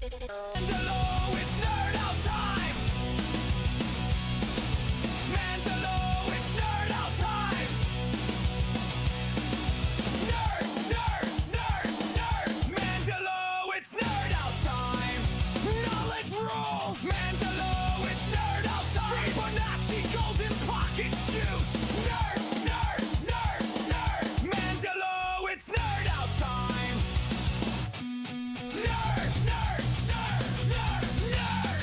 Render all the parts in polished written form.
Mandalo, it's nerd out time. Mandalo, it's nerd out time. Nerd, nerd, nerd, nerd. Mandalo, it's nerd out time. Knowledge rules. Mandalo, it's nerd out time. Fibonacci, golden pockets, juice. Nerd, nerd, nerd, nerd. Mandalo, it's nerd out time. Nerd, nerd, nerd, nerd, nerd, nerd,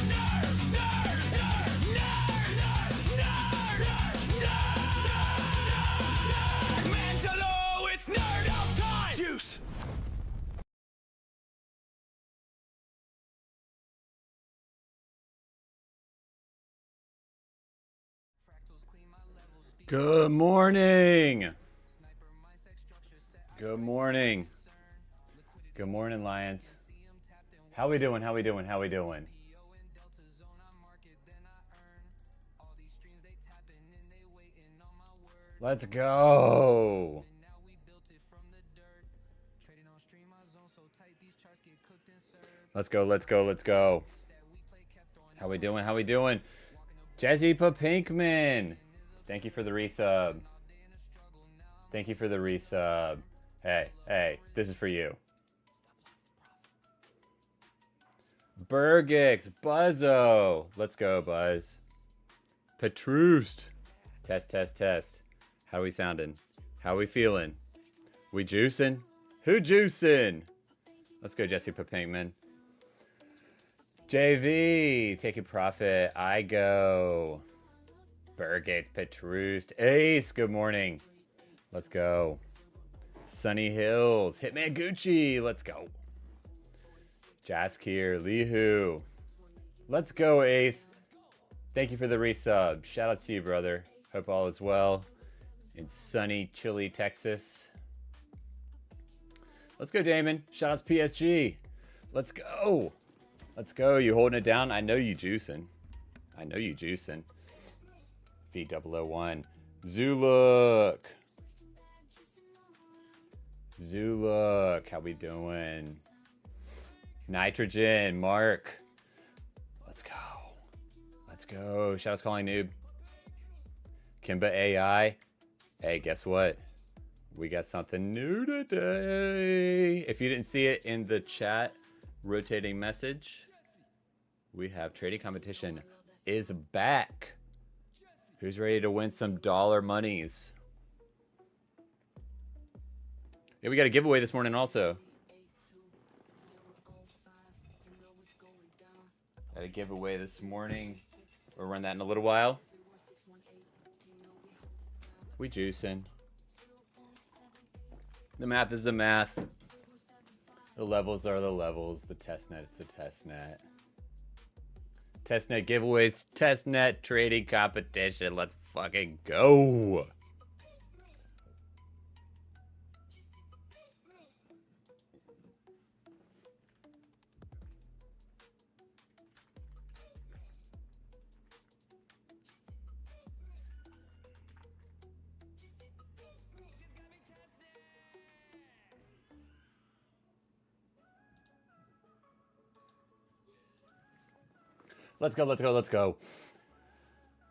nerd, nerd, nerd, nerd, nerd, Mandalo, it's nerd out time. Juice. Good morning. Good morning. Good morning, Lions. How we doing? How we doing? How we doing? Let's go. Let's go. Let's go. Let's go. How we doing? How we doing? Jazzy Pinkman. Thank you for the resub. Thank you for the resub. Hey, hey, this is for you. Burgix, Buzzo. Let's go, Buzz. Petroost. Test, test, test. How we sounding? How we feeling? We juicing? Who juicing? Let's go, Jesse Pinkman. JV, taking profit. I go. Burgates, Petroost, Ace, good morning. Let's go. Sunny Hills, Hitman Gucci, let's go. Jaskier, Lihu. Let's go, Ace. Thank you for the resub. Shout out to you, brother. Hope all is well in sunny, chilly Texas. Let's go, Damon. Shout out to PSG. Let's go. Let's go. You holding it down? I know you juicing. I know you juicing. V001. Zuluk. Zuluk. How we doing? Nitrogen. Mark. Let's go. Let's go. Shout out to Calling Noob. Kimba AI. Hey, guess what? We got something new today. If you didn't see it in the chat, rotating message, we have trading competition is back. Who's ready to win some dollar monies? Yeah, we got a giveaway this morning also. Got a giveaway this morning. We'll run that in a little while. We juicing. The math is the math. The levels are the levels. The test net is the test net. Testnet giveaways, testnet trading competition. Let's fucking go. Let's go, let's go, let's go.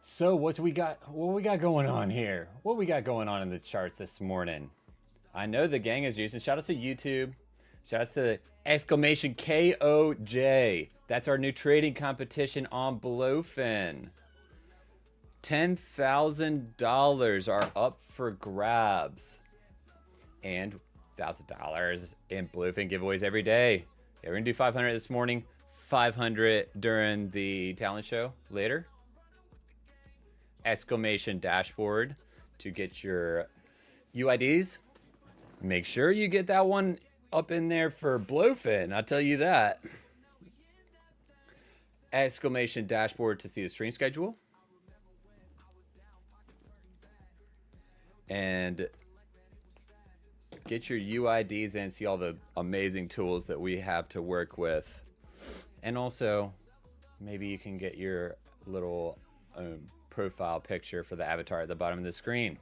So what we got going on here? What we got going on in the charts this morning? I know the gang is juicing. Shout out to YouTube. Shout out to exclamation KOJ. That's our new trading competition on BLOFIN. $10,000 are up for grabs. And $1,000 in BLOFIN giveaways every day. Yeah, we're gonna do 500 this morning. 500 during the talent show later. Exclamation dashboard to get your UIDs. Make sure you get that one up in there for BLOFIN, I'll tell you that. Exclamation dashboard to see the stream schedule. And get your UIDs and see all the amazing tools that we have to work with. And also, maybe you can get your little profile picture for the avatar at the bottom of the screen.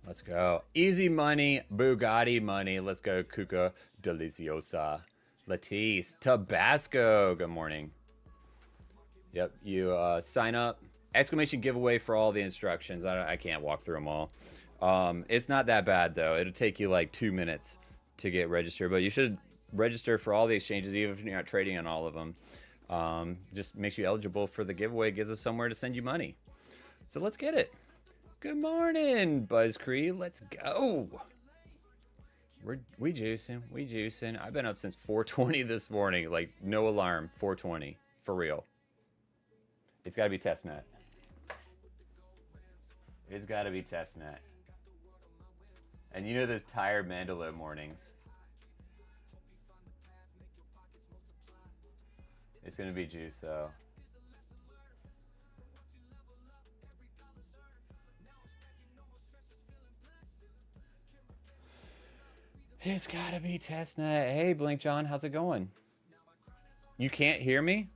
Let's go. Easy money, Bugatti money. Let's go, Cuca Deliciosa. Latisse. Tabasco. Good morning. Yep, you sign up. Exclamation giveaway for all the instructions. I can't walk through them all. It's not that bad, though. It'll take you like 2 minutes to get registered. But you should register for all the exchanges, even if you're not trading on all of them. Just makes you eligible for the giveaway. It gives us somewhere to send you money. So let's get it. Good morning, BuzzCree. Let's go. We juicing. I've been up since 4:20 this morning. Like, no alarm. 4:20. For real. It's got to be testnet. It's got to be testnet. And you know those tired Mandalo mornings. It's going to be juice, though. It's got to be testnet. Hey, Blink John, how's it going? You can't hear me?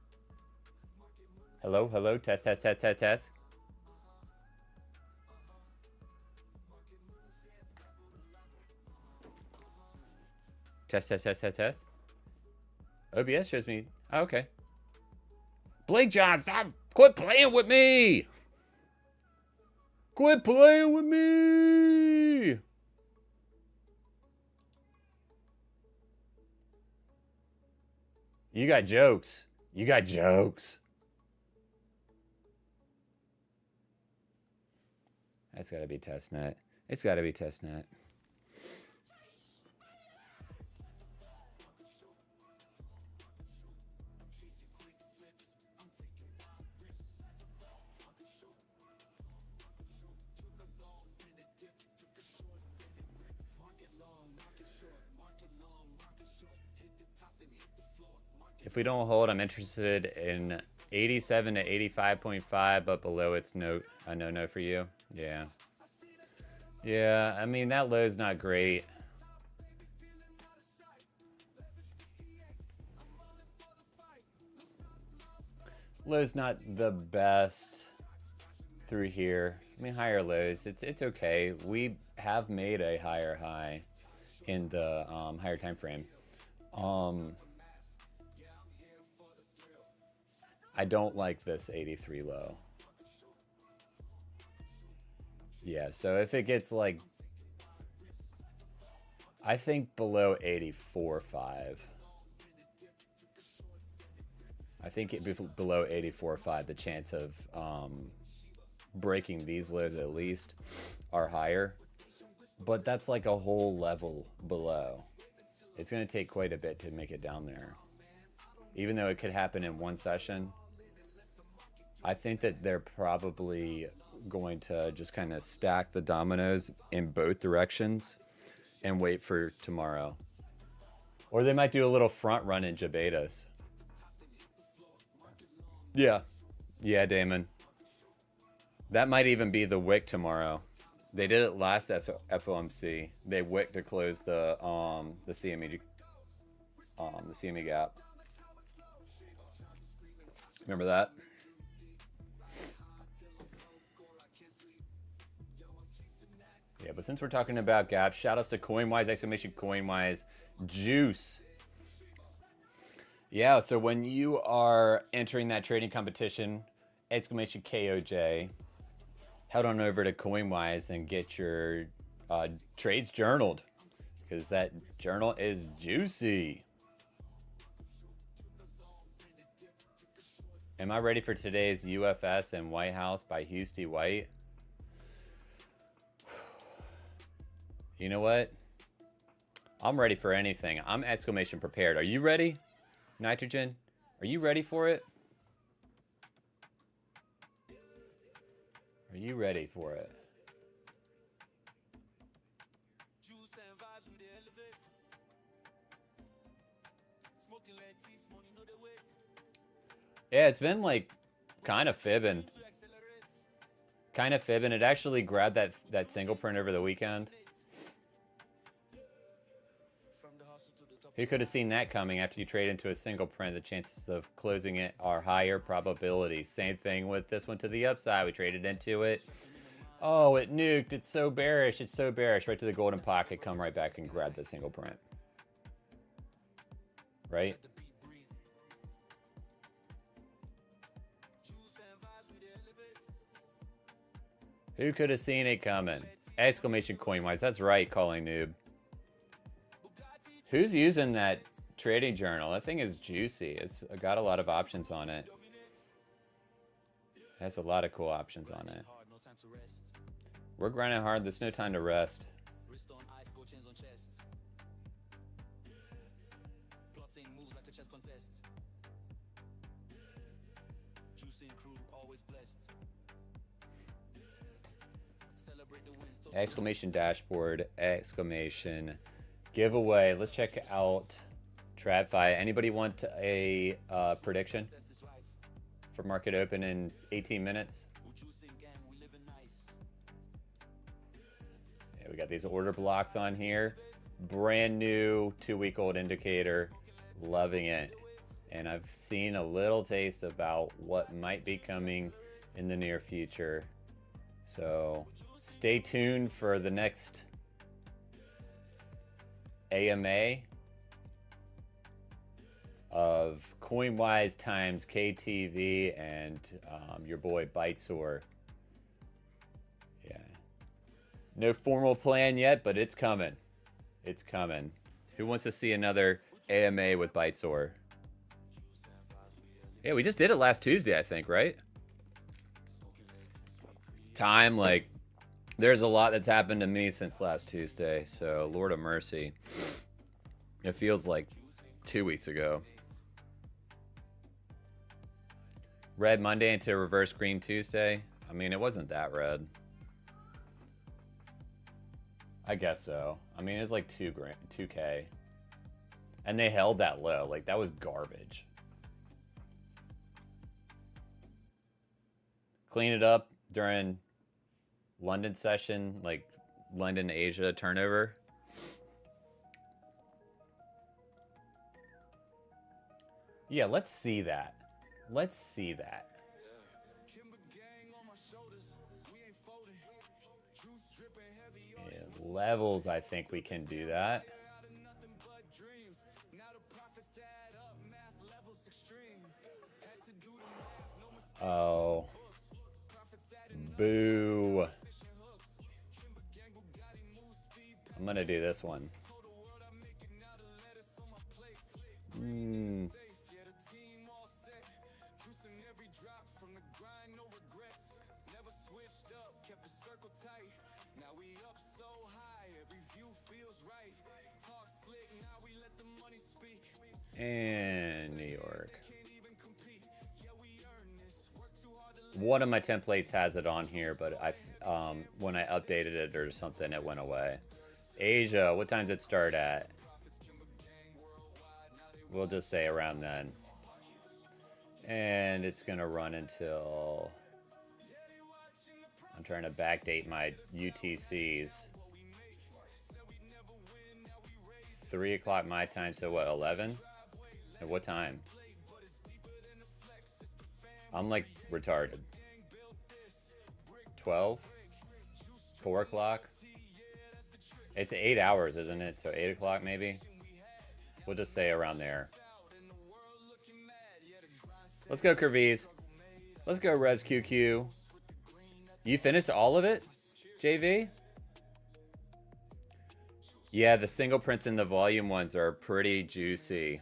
Hello, hello, test. Test. OBS shows me. Oh, okay. Blake John, stop! Quit playing with me! Quit playing with me! You got jokes. You got jokes. That's got to be testnet. It's got to be testnet. If we don't hold, I'm interested in 87 to 85.5, but below it's no for you. Yeah. Yeah, I mean, that low's not great. Low's not the best through here. I mean, higher lows, it's okay. We have made a higher high in the higher time frame. I don't like this 83 low. Yeah, so if it gets like, I think below 84.5. I think below 84.5, the chance of breaking these lows at least are higher. But that's like a whole level below. It's going to take quite a bit to make it down there. Even though it could happen in one session, I think that they're probably going to just kind of stack the dominoes in both directions and wait for tomorrow. Or they might do a little front run in Jabetas. Yeah. Yeah, Damon. That might even be the wick tomorrow. They did it last FOMC. They wicked to close the CME gap. Remember that? Yeah, but since we're talking about gaps, shout outs to CoinWise, exclamation CoinWise, juice. Yeah, so when you are entering that trading competition, exclamation KOJ, head on over to CoinWise and get your trades journaled, because that journal is juicy. Am I ready for today's UFS and White House by Houston White? You know what? I'm ready for anything. I'm exclamation prepared. Are you ready? Nitrogen, are you ready for it? Are you ready for it? Yeah, it's been like kind of fibbing. It actually grabbed that single print over the weekend. Who could have seen that coming? After you trade into a single print, the chances of closing it are higher probability. Same thing with this one to the upside. We traded into it. Oh, it nuked. It's so bearish. It's so bearish. Right to the golden pocket. Come right back and grab the single print. right? Who could have seen it coming? Exclamation coin wise. That's right, calling noob. Who's using that trading journal? That thing is juicy. It's got a lot of options on it. It has a lot of cool options on it. We're grinding hard. There's no time to rest. Exclamation dashboard, exclamation giveaway. Let's check out TradFi. Anybody want a prediction for market open in 18 minutes? Yeah, we got these order blocks on here. Brand new 2-week-old indicator. Loving it. And I've seen a little taste about what might be coming in the near future. So stay tuned for the next AMA of CoinWise times KTV and your boy ByteSoar. Yeah. No formal plan yet, but it's coming. It's coming. Who wants to see another AMA with ByteSoar? Yeah, we just did it last Tuesday, I think, right? Time, like, there's a lot that's happened to me since last Tuesday, so Lord of mercy. It feels like 2 weeks ago. Red Monday into reverse green Tuesday. I mean, it wasn't that red. I guess so. I mean, it was like 2K. And they held that low. Like, that was garbage. Clean it up during London session, like London Asia turnover. Yeah, let's see that. Let's see that. Yeah, levels, I think we can do that. Oh. Boo. I'm gonna do this one. And New York. One of my templates has it on here, but when I updated it or something, it went away. Asia, what time did it start at? We'll just say around then. And it's gonna run until, I'm trying to backdate my UTCs. 3 o'clock my time, so what, 11? At what time? I'm like retarded. 12? 4 o'clock? It's 8 hours, isn't it? So 8 o'clock maybe? We'll just say around there. Let's go, Curvies. Let's go, ResQQ. You finished all of it, JV? Yeah, the single prints and the volume ones are pretty juicy.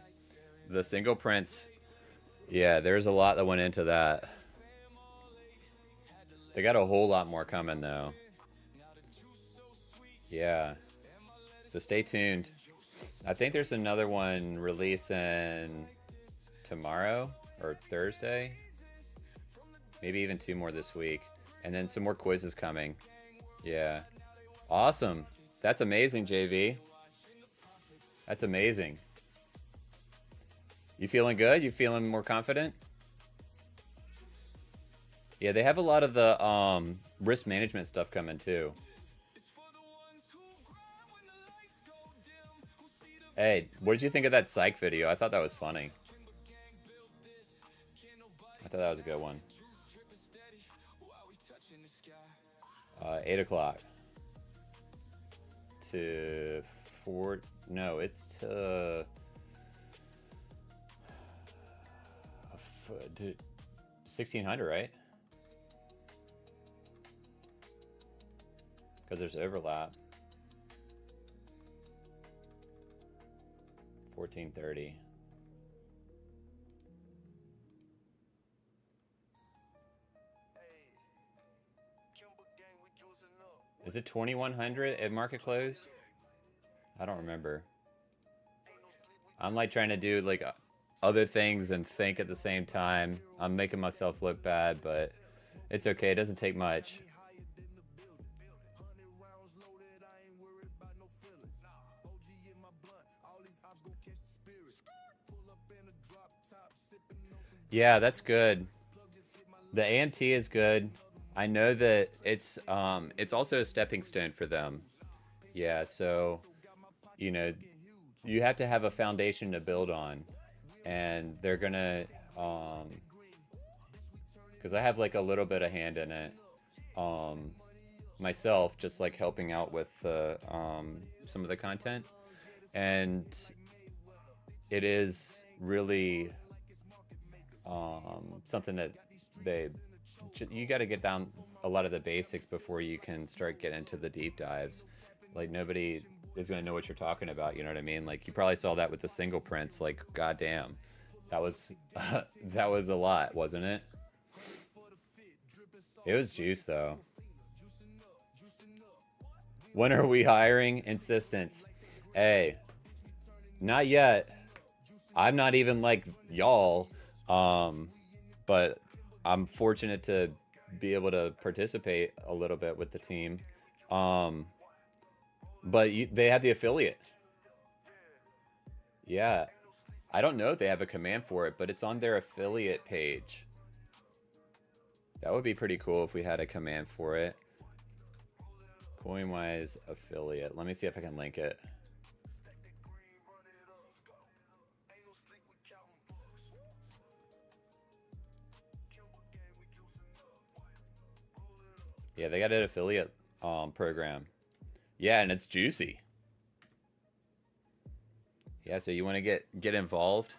The single prints, yeah, there's a lot that went into that. They got a whole lot more coming, though. Yeah. So stay tuned. I think there's another one releasing tomorrow or Thursday. Maybe even 2 more this week. And then some more quizzes coming. Yeah. Awesome. That's amazing, JV. That's amazing. You feeling good? You feeling more confident? Yeah, they have a lot of the risk management stuff coming too. Hey, what did you think of that psych video? I thought that was funny. I thought that was a good one. 8 o'clock. To 4... No, it's to... 1600, right? Because there's overlap. 1430. Is it 2100 at market close? I don't remember. I'm like trying to do like other things and think at the same time. I'm making myself look bad, but it's okay. It doesn't take much. Yeah, that's good. The AMT is good. I know that it's also a stepping stone for them. Yeah, so you know, you have to have a foundation to build on, and they're gonna because I have like a little bit of hand in it myself, just like helping out with some of the content, and it is really something that you got to get down a lot of the basics before you can start getting into the deep dives. Like nobody is going to know what you're talking about, you know what I mean? Like you probably saw that with the single prints. Like goddamn, that was that was a lot, wasn't it? It was juice though. When are we hiring? Insistence. Hey, not yet. I'm not even like y'all, but I'm fortunate to be able to participate a little bit with the team. But they have the affiliate. Yeah. I don't know if they have a command for it, but it's on their affiliate page. That would be pretty cool if we had a command for it. CoinWise affiliate. Let me see if I can link it. Yeah, they got an affiliate program. Yeah, and it's juicy. Yeah, so you want to get involved?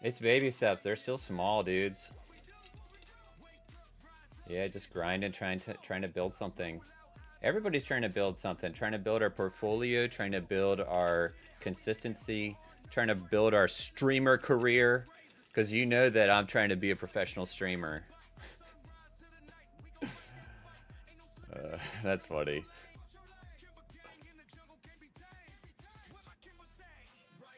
It's baby steps. They're still small, dudes. Yeah, just grinding, trying to build something. Everybody's trying to build something. Trying to build our portfolio. Trying to build our consistency. Trying to build our streamer career. Because you know that I'm trying to be a professional streamer. That's funny.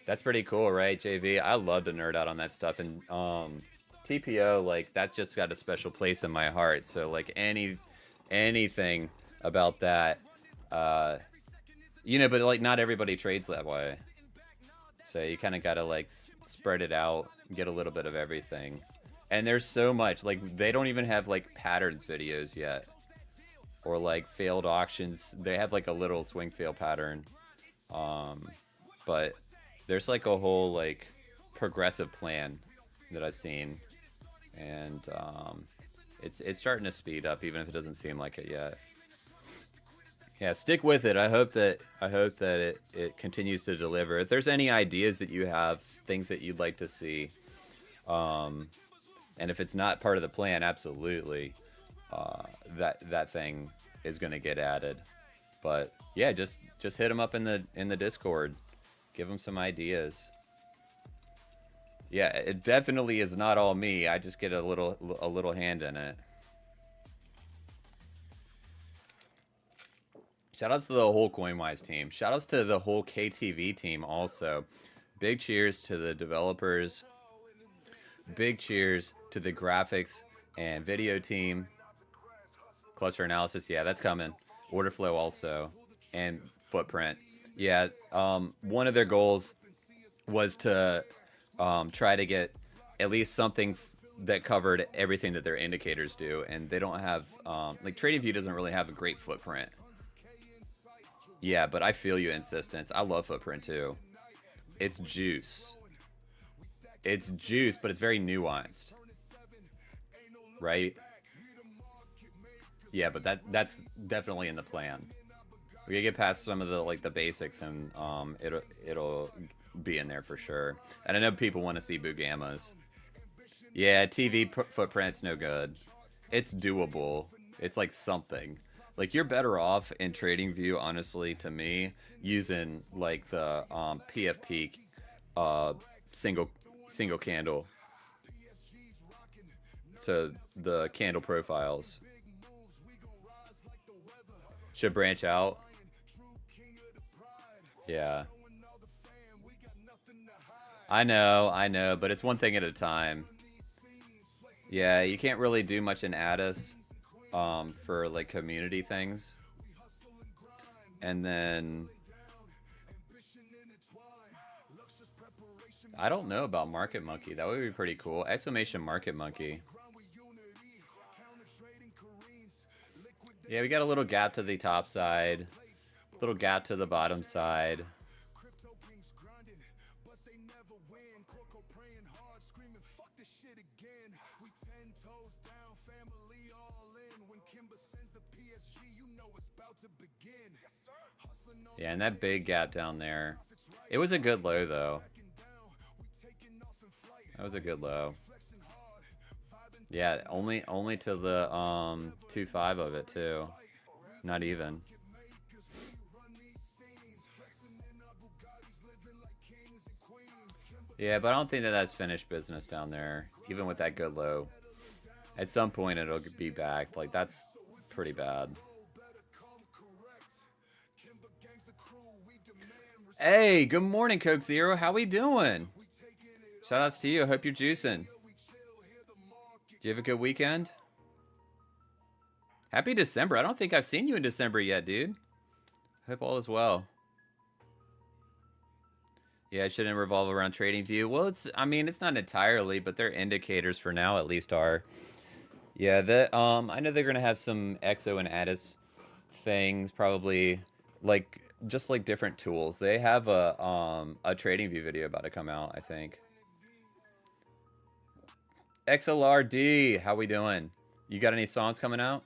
That's pretty cool, right, JV? I love to nerd out on that stuff, and TPO, like, that's just got a special place in my heart. So, like, anything about that, you know, but like, not everybody trades that way. So you kind of got to like spread it out, get a little bit of everything. And there's so much, like, they don't even have like patterns videos yet. Or like failed auctions. They have like a little swing fail pattern. But there's like a whole like progressive plan that I've seen. And it's starting to speed up, even if it doesn't seem like it yet. Yeah, stick with it. I hope that it continues to deliver. If there's any ideas that you have, things that you'd like to see, and if it's not part of the plan, absolutely. That thing is going to get added. But yeah, just hit them up in the Discord, give them some ideas. Yeah, it definitely is not all me. I just get a little hand in it. Shoutouts to the whole CoinWise team. Shoutouts to the whole KTV team also. Big cheers to the developers. Big cheers to the graphics and video team. Cluster analysis, yeah, that's coming. Order flow also, and footprint. Yeah, one of their goals was to try to get at least something that covered everything that their indicators do, and they don't have like TradingView doesn't really have a great footprint. Yeah, but I feel you, Insistence. I love footprint too. It's juice. It's juice, but it's very nuanced, right? Yeah, but that's definitely in the plan. We gotta get past some of the like the basics, and it'll be in there for sure. And I know people want to see Bugammas. Yeah, TV footprint's no good. It's doable. It's like something. Like you're better off in TradingView, honestly, to me, using like the PFP single candle. So the candle profiles should branch out. Yeah. I know, but it's one thing at a time. Yeah, you can't really do much in Addis for like community things. And then I don't know about Market Monkey. That would be pretty cool. Exclamation Market Monkey. Yeah, we got a little gap to the top side, little gap to the bottom side. Yeah, and that big gap down there. It was a good low, though. That was a good low. Yeah, only to the 2.5 of it, too. Not even. Yeah, but I don't think that that's finished business down there, even with that good low. At some point, it'll be back. Like, that's pretty bad. Hey, good morning, Coke Zero. How we doing? Shout outs to you. I hope you're juicing. Do you have a good weekend? Happy December. I don't think I've seen you in December yet, dude. Hope all is well. Yeah, it shouldn't revolve around TradingView. Well, I mean, it's not entirely, but their indicators for now at least are. Yeah, I know they're gonna have some EXO and Addis things, probably like just like different tools. They have a TradingView video about to come out, I think. XLRD, how we doing? You got any songs coming out?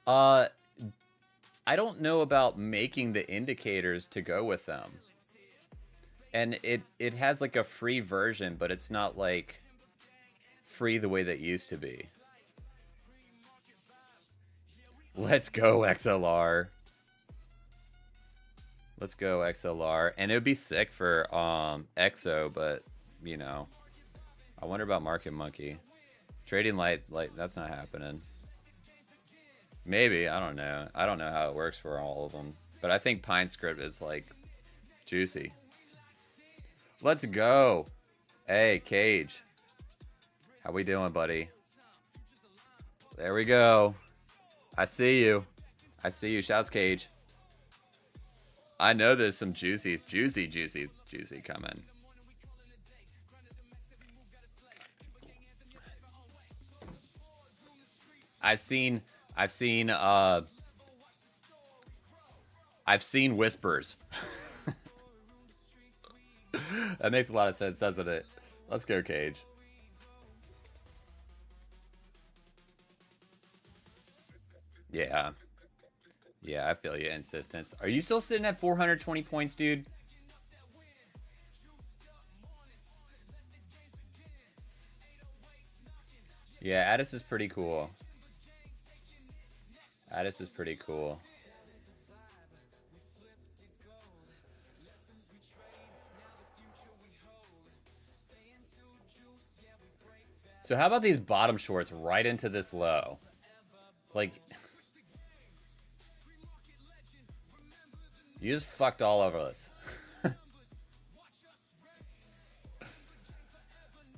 I don't know about making the indicators to go with them. And it has like a free version, but it's not like free the way that it used to be. Let's go, XLR. Let's go, XLR. And it would be sick for EXO, but you know, I wonder about Market Monkey. Trading Light, that's not happening. Maybe, I don't know. I don't know how it works for all of them. But I think Pine Script is like juicy. Let's go. Hey, Cage. How we doing, buddy? There we go. I see you. I see you. Shouts, Cage. I know there's some juicy coming. I've seen whispers. That makes a lot of sense, doesn't it? Let's go, Cage. Yeah. Yeah, I feel you, insistence. Are you still sitting at 420 points, dude? Yeah, Addis is pretty cool. Addis is pretty cool. So how about these bottom shorts right into this low? Like, you just fucked all over us.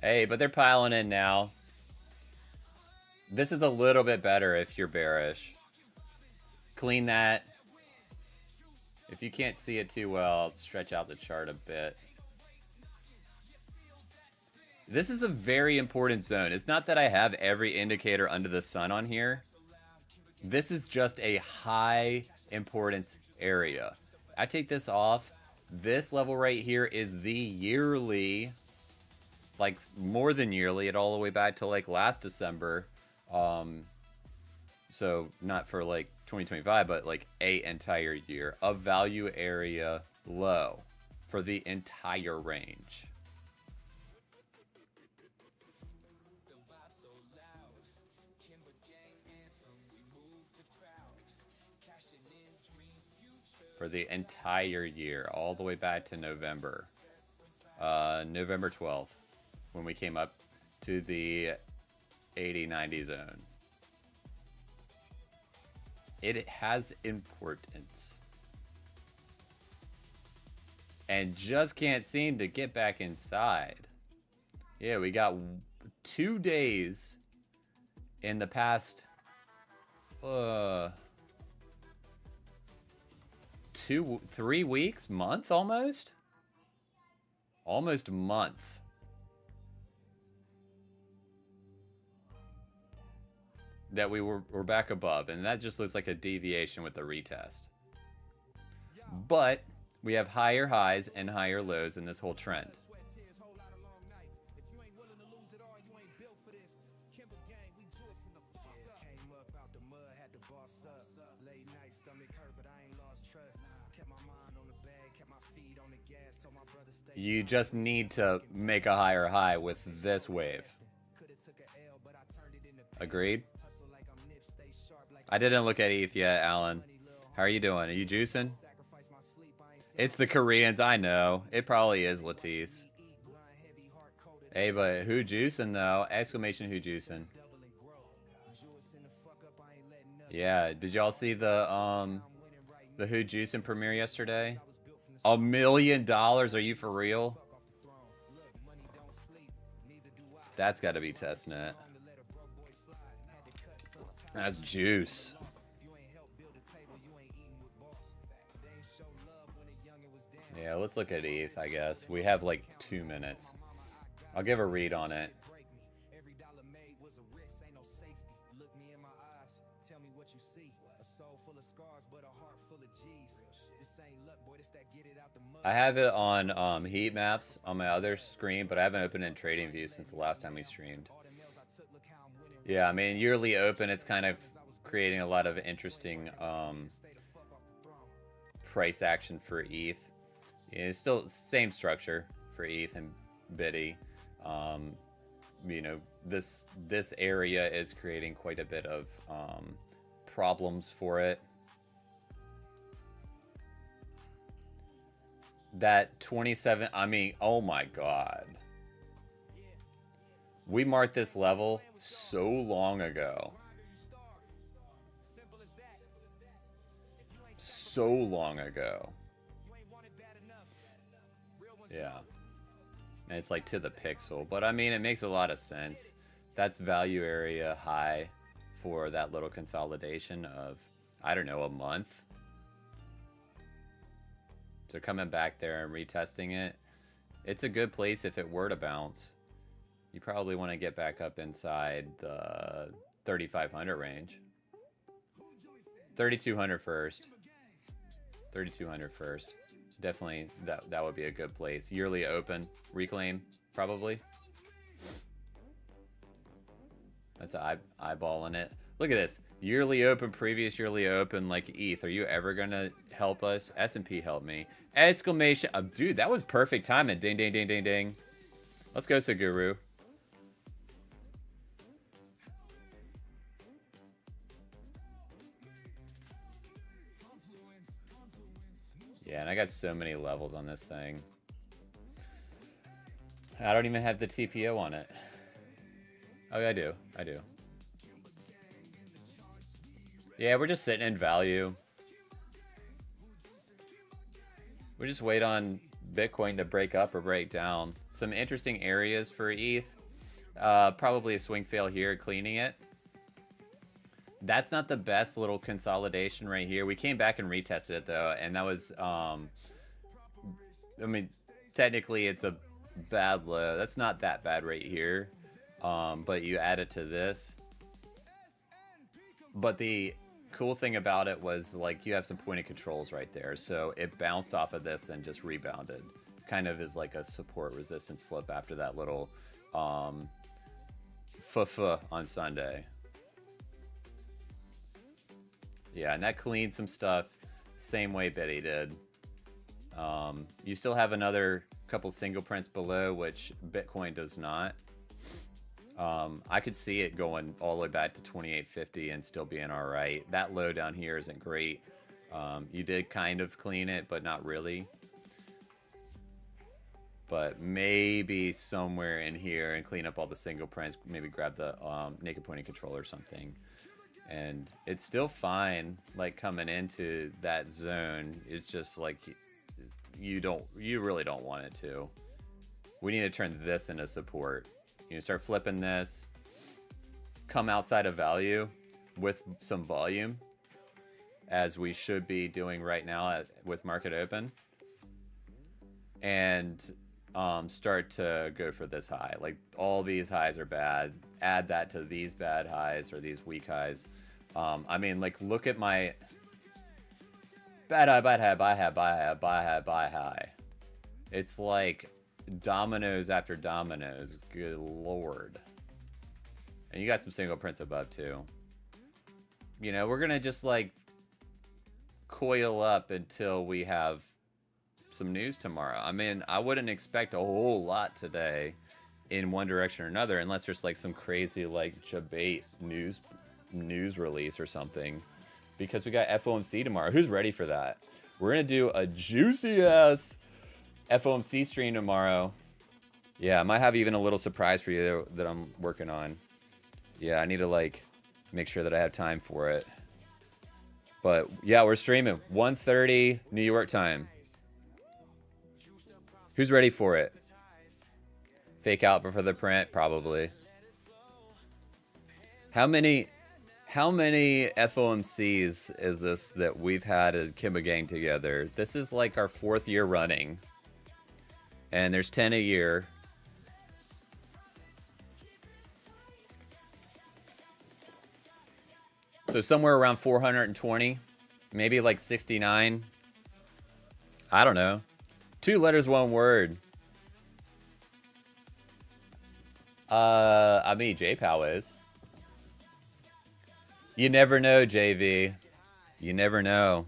Hey, but they're piling in now. This is a little bit better if you're bearish. Clean that. If you can't see it too well, I'll stretch out the chart a bit. This is a very important zone. It's not that I have every indicator under the sun on here. This is just a high importance area. I take this off. This level right here is the yearly, like more than yearly, it all the way back to like last December. So not for like 2025, but like a entire year of value area low for the entire range. For the entire year, all the way back to November. November 12th, when we came up to the 80-90 zone. It has importance. And just can't seem to get back inside. Yeah, we got 2 days in the past 3 weeks, month almost a month that we're back above, and that just looks like a deviation with the retest. But we have higher highs and higher lows in this whole trend. You just need to make a higher high with this wave. Agreed? I didn't look at ETH yet, Alan. How are you doing? Are you juicing? It's the Koreans, I know. It probably is Latisse. Hey, but who juicing though? Exclamation who juicing. Yeah, did y'all see the who juicing premiere yesterday? $1 million? Are you for real? That's got to be testnet. That's juice. Yeah, let's look at ETH, I guess. We have like 2 minutes. I'll give a read on it. I have it on heat maps on my other screen, but I haven't opened it in trading view since the last time we streamed. Yeah, I mean, yearly open, it's kind of creating a lot of interesting price action for ETH. Yeah, it's still same structure for ETH and Biddy. You know, this area is creating quite a bit of problems for it. That 27, I mean, oh my god. We marked this level so long ago. So long ago. Yeah. And it's like to the pixel. But I mean, it makes a lot of sense. That's value area high for that little consolidation of, I don't know, a month. So coming back there and retesting it, it's a good place if it were to bounce. You probably want to get back up inside the 3,500 range. 3,200 first. 3,200 first. Definitely that would be a good place. Yearly open, reclaim, probably. That's eyeballing it. Look at this. Yearly open, previous yearly open, like ETH. Are you ever going to help us? S&P help me. Exclamation. Dude, that was perfect timing. Ding, ding, ding, ding, ding. Let's go, Saguru. Yeah, and I got so many levels on this thing. I don't even have the TPO on it. Oh, yeah, I do. I do. Yeah, we're just sitting in value. We just wait on Bitcoin to break up or break down. Some interesting areas for ETH. Probably a swing fail here, cleaning it. That's not the best little consolidation right here. We came back and retested it though, and that was, I mean, technically it's a bad low. That's not that bad right here, but you add it to this. But the cool thing about it was like you have some point of controls right there, so it bounced off of this and just rebounded. Kind of is like a support resistance flip after that little on Sunday. Yeah, and that cleaned some stuff same way Betty did. You still have another couple single prints below, which Bitcoin does not. I could see it going all the way back to 2850 and still being all right. That low down here isn't great. You did kind of clean it, but not really. But maybe somewhere in here and clean up all the single prints. Maybe grab the naked pointing control or something. And it's still fine, like coming into that zone. It's just like you really don't want it to. We need to turn this into support. You know, start flipping this, come outside of value with some volume, as we should be doing right now with market open, and start to go for this high. Like, all these highs are bad. Add that to these bad highs or these weak highs. I mean, like, look at my bad high, bad high, buy high, buy high, buy high, buy high. It's like dominoes after dominoes. Good lord. And you got some single prints above too. You know, we're gonna just like coil up until we have some news tomorrow. I mean, I wouldn't expect a whole lot today in one direction or another, unless there's like some crazy like debate news release or something, because we got FOMC tomorrow. Who's ready for that? We're gonna do a juicy ass FOMC stream tomorrow. Yeah, I might have even a little surprise for you that I'm working on. Yeah, I need to like make sure that I have time for it. But yeah, we're streaming 1:30 New York time. Who's ready for it? Fake out for the print, probably. How many FOMCs is this that we've had a KIMBA gang together? This is like our 4th year running. And there's 10 a year. So somewhere around 420, maybe like 69. I don't know. 2 letters, 1 word. I mean, JPOW is. You never know, JV. You never know.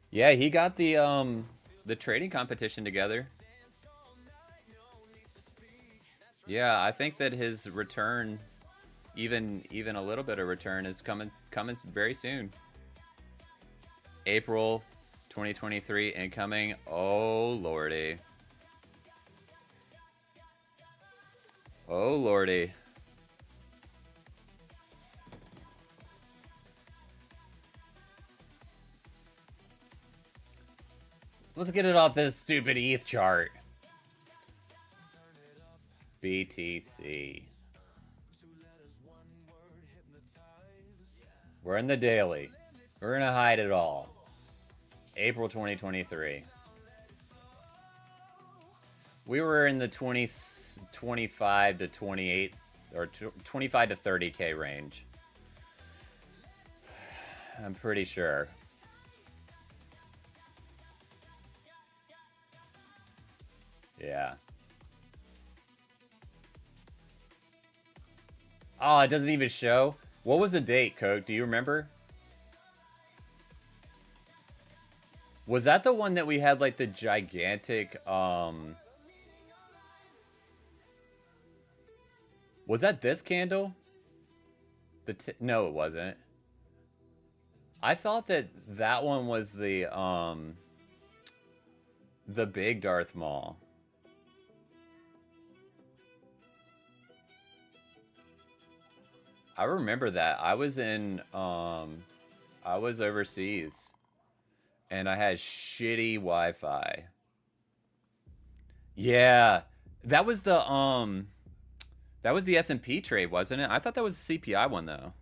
Yeah, he got the trading competition together. Yeah, I think that his return, even a little bit of return, is coming very soon. April 2023 incoming. Oh lordy. Oh lordy. Let's get it off this stupid ETH chart. BTC. We're in the daily. We're gonna hide it all. April 2023. We were in the 25 to 28 or 25 to 30K range. I'm pretty sure. Yeah. Oh, it doesn't even show. What was the date, Coke? Do you remember? Was that the one that we had like the gigantic was that this candle? No, it wasn't. I thought that one was the big Darth Maul. I remember that. I was overseas and I had shitty Wi-Fi. Yeah, that was the S&P trade, wasn't it? I thought that was the CPI one though.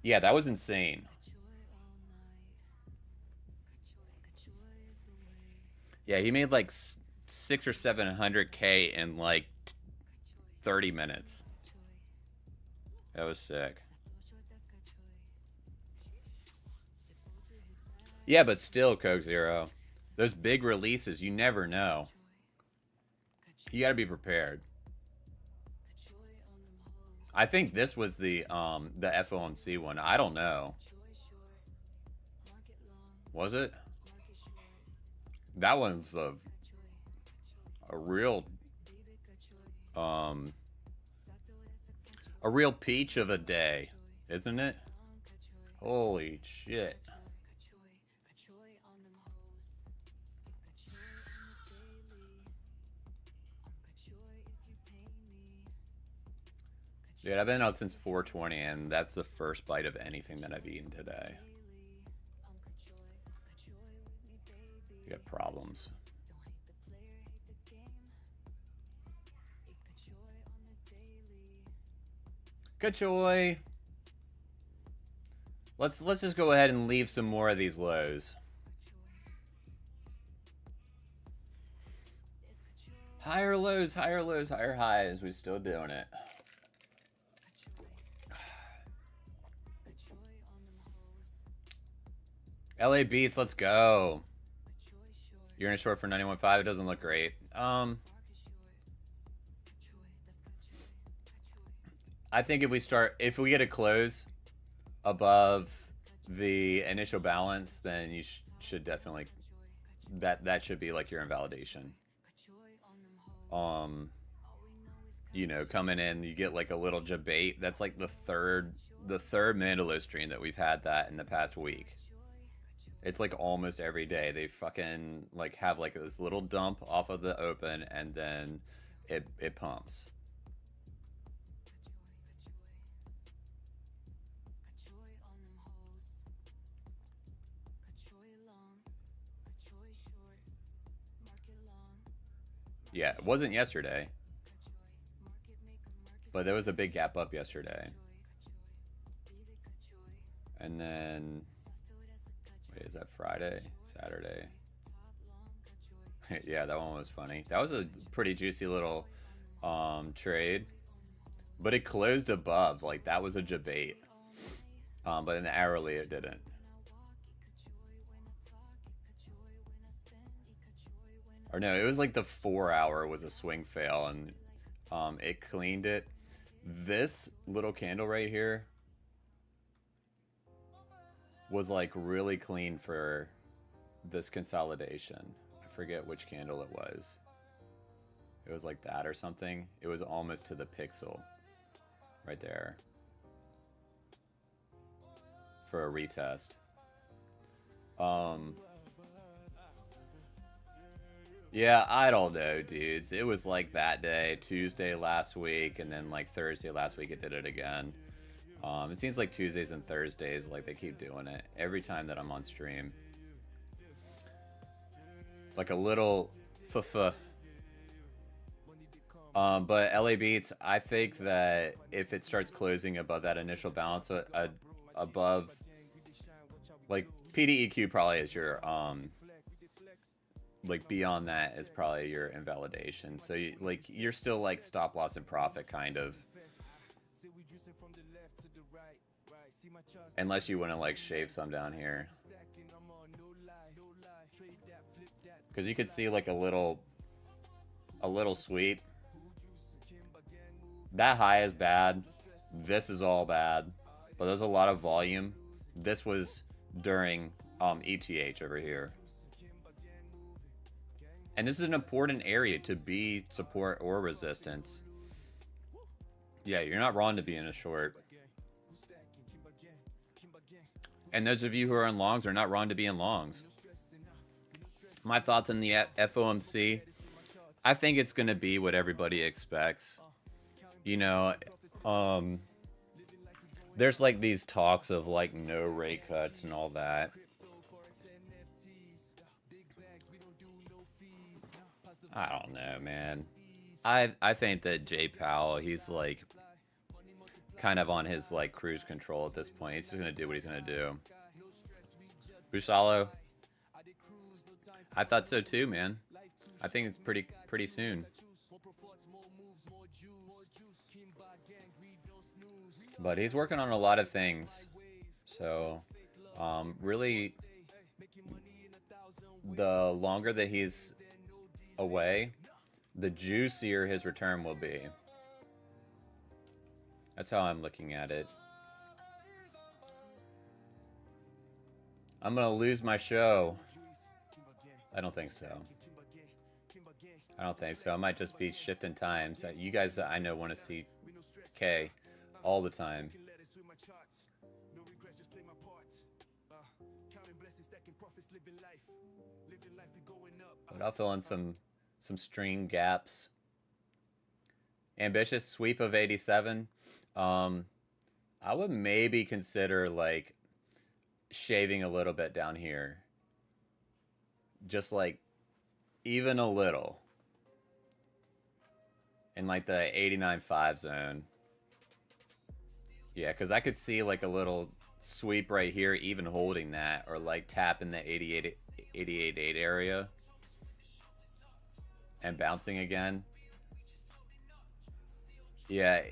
Yeah, that was insane. Yeah, he made like 600 or 700K in like 30 minutes. That was sick. Yeah, but still, Coke Zero. Those big releases, you never know. You got to be prepared. I think this was the FOMC one. I don't know. Was it? That one's a real peach of a day, isn't it? Holy shit. Dude, I've been out since 4:20, and that's the first bite of anything that I've eaten today. You got problems. Good joy. Let's just go ahead and leave some more of these lows. Higher lows, higher lows, higher highs. We're still doing it. LA Beats, let's go. You're in a short for 91.5. It doesn't look great. I think if we get a close above the initial balance, then you should definitely, that should be like your invalidation. You know, coming in, you get like a little debate. That's like the third Mandalo stream that we've had that in the past week. It's like almost every day they fucking like have like this little dump off of the open, and then it pumps. Yeah, it wasn't yesterday, but there was a big gap up yesterday. And then, wait, is that Friday? Saturday? Yeah, that one was funny. That was a pretty juicy little trade, but it closed above. Like, that was a debate. But in the hourly, it didn't. Or no, it was like the 4 hour was a swing fail, and it cleaned it. This little candle right here was like really clean for this consolidation. I forget which candle it was. It was like that or something. It was almost to the pixel right there for a retest. Yeah, I don't know, dudes. It was like that day, Tuesday last week, and then like Thursday last week it did it again. It seems like Tuesdays and Thursdays, like they keep doing it every time that I'm on stream. Like a little fuh. But LA Beats, I think that if it starts closing above that initial balance, above, like PDEQ probably is your, like beyond that is probably your invalidation. So you're still like stop loss and profit kind of. Unless you want to like shave some down here. Because you could see like a little sweep. That high is bad. This is all bad. But there's a lot of volume. This was during ETH over here. And this is an important area to be support or resistance. Yeah, you're not wrong to be in a short. And those of you who are in longs are not wrong to be in longs. My thoughts on the FOMC, I think it's going to be what everybody expects. You know, there's like these talks of like no rate cuts and all that. I don't know, man. I think that Jay Powell, he's like kind of on his like cruise control at this point. He's just gonna do what he's gonna do. Busalo, I thought so too, man. I think it's pretty soon. But he's working on a lot of things. So, really, the longer that he's away, the juicier his return will be. That's how I'm looking at it. I'm gonna lose my show. I don't think so. I don't think so. I might just be shifting times. You guys that I know want to see K all the time. But I'll fill in some string gaps. Ambitious sweep of 87. I would maybe consider like shaving a little bit down here. Just like even a little. In like the 89.5 zone. Yeah, because I could see like a little sweep right here, even holding that, or like tapping the 88.8 area and bouncing again. Yeah,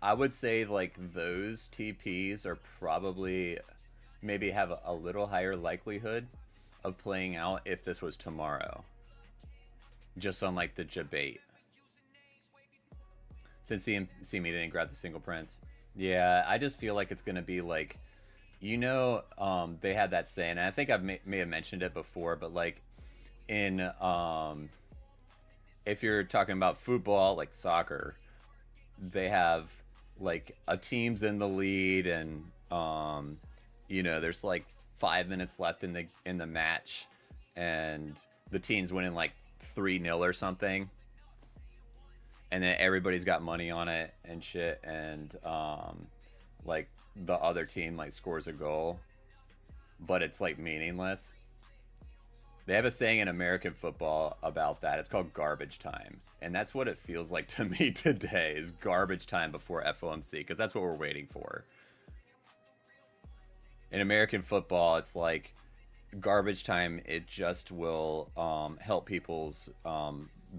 I would say like those TPs are probably maybe have a little higher likelihood of playing out if this was tomorrow. Just on like the debate. Since CME didn't grab the single prints. Yeah, I just feel like it's going to be like, you know, they had that saying, and I think I may have mentioned it before, but like in, if you're talking about football, like soccer, they have like a team's in the lead and, you know, there's like 5 minutes left in the match and the team's winning like 3-0 or something. And then everybody's got money on it and shit, and like the other team like scores a goal, but it's like meaningless. They have a saying in American football about that. It's called garbage time, and that's what it feels like to me today is garbage time before FOMC, because that's what we're waiting for. In American football, it's like garbage time. It just will help people's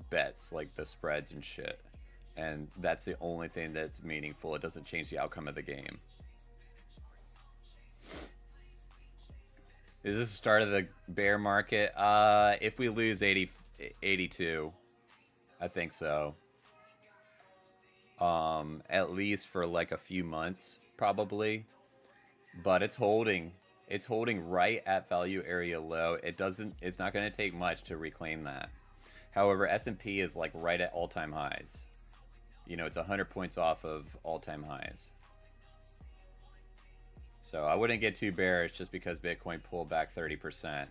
bets, like the spreads and shit, and that's the only thing that's meaningful. It doesn't change the outcome of the game. Is this the start of the bear market? If we lose 82, I think so. At least for like a few months, probably. But it's holding. It's holding right at value area low. It's not going to take much to reclaim that. However, S&P is like right at all-time highs. You know, it's 100 points off of all-time highs. So I wouldn't get too bearish just because Bitcoin pulled back 30%.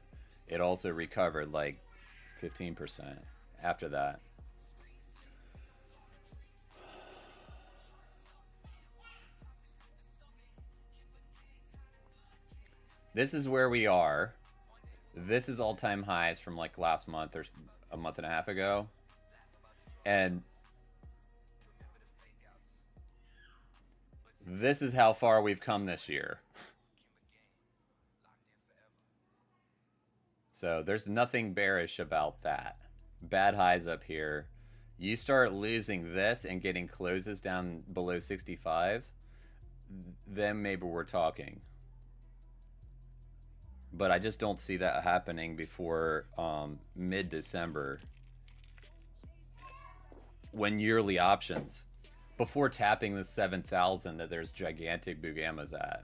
It also recovered like 15% after that. This is where we are. This is all-time highs from like last month or a month and a half ago. And this is how far we've come this year. So there's nothing bearish about that. Bad highs up here. You start losing this and getting closes down below 65, then maybe we're talking. But I just don't see that happening before mid-December. When yearly options, before tapping the 7,000 that there's gigantic Bugamas at.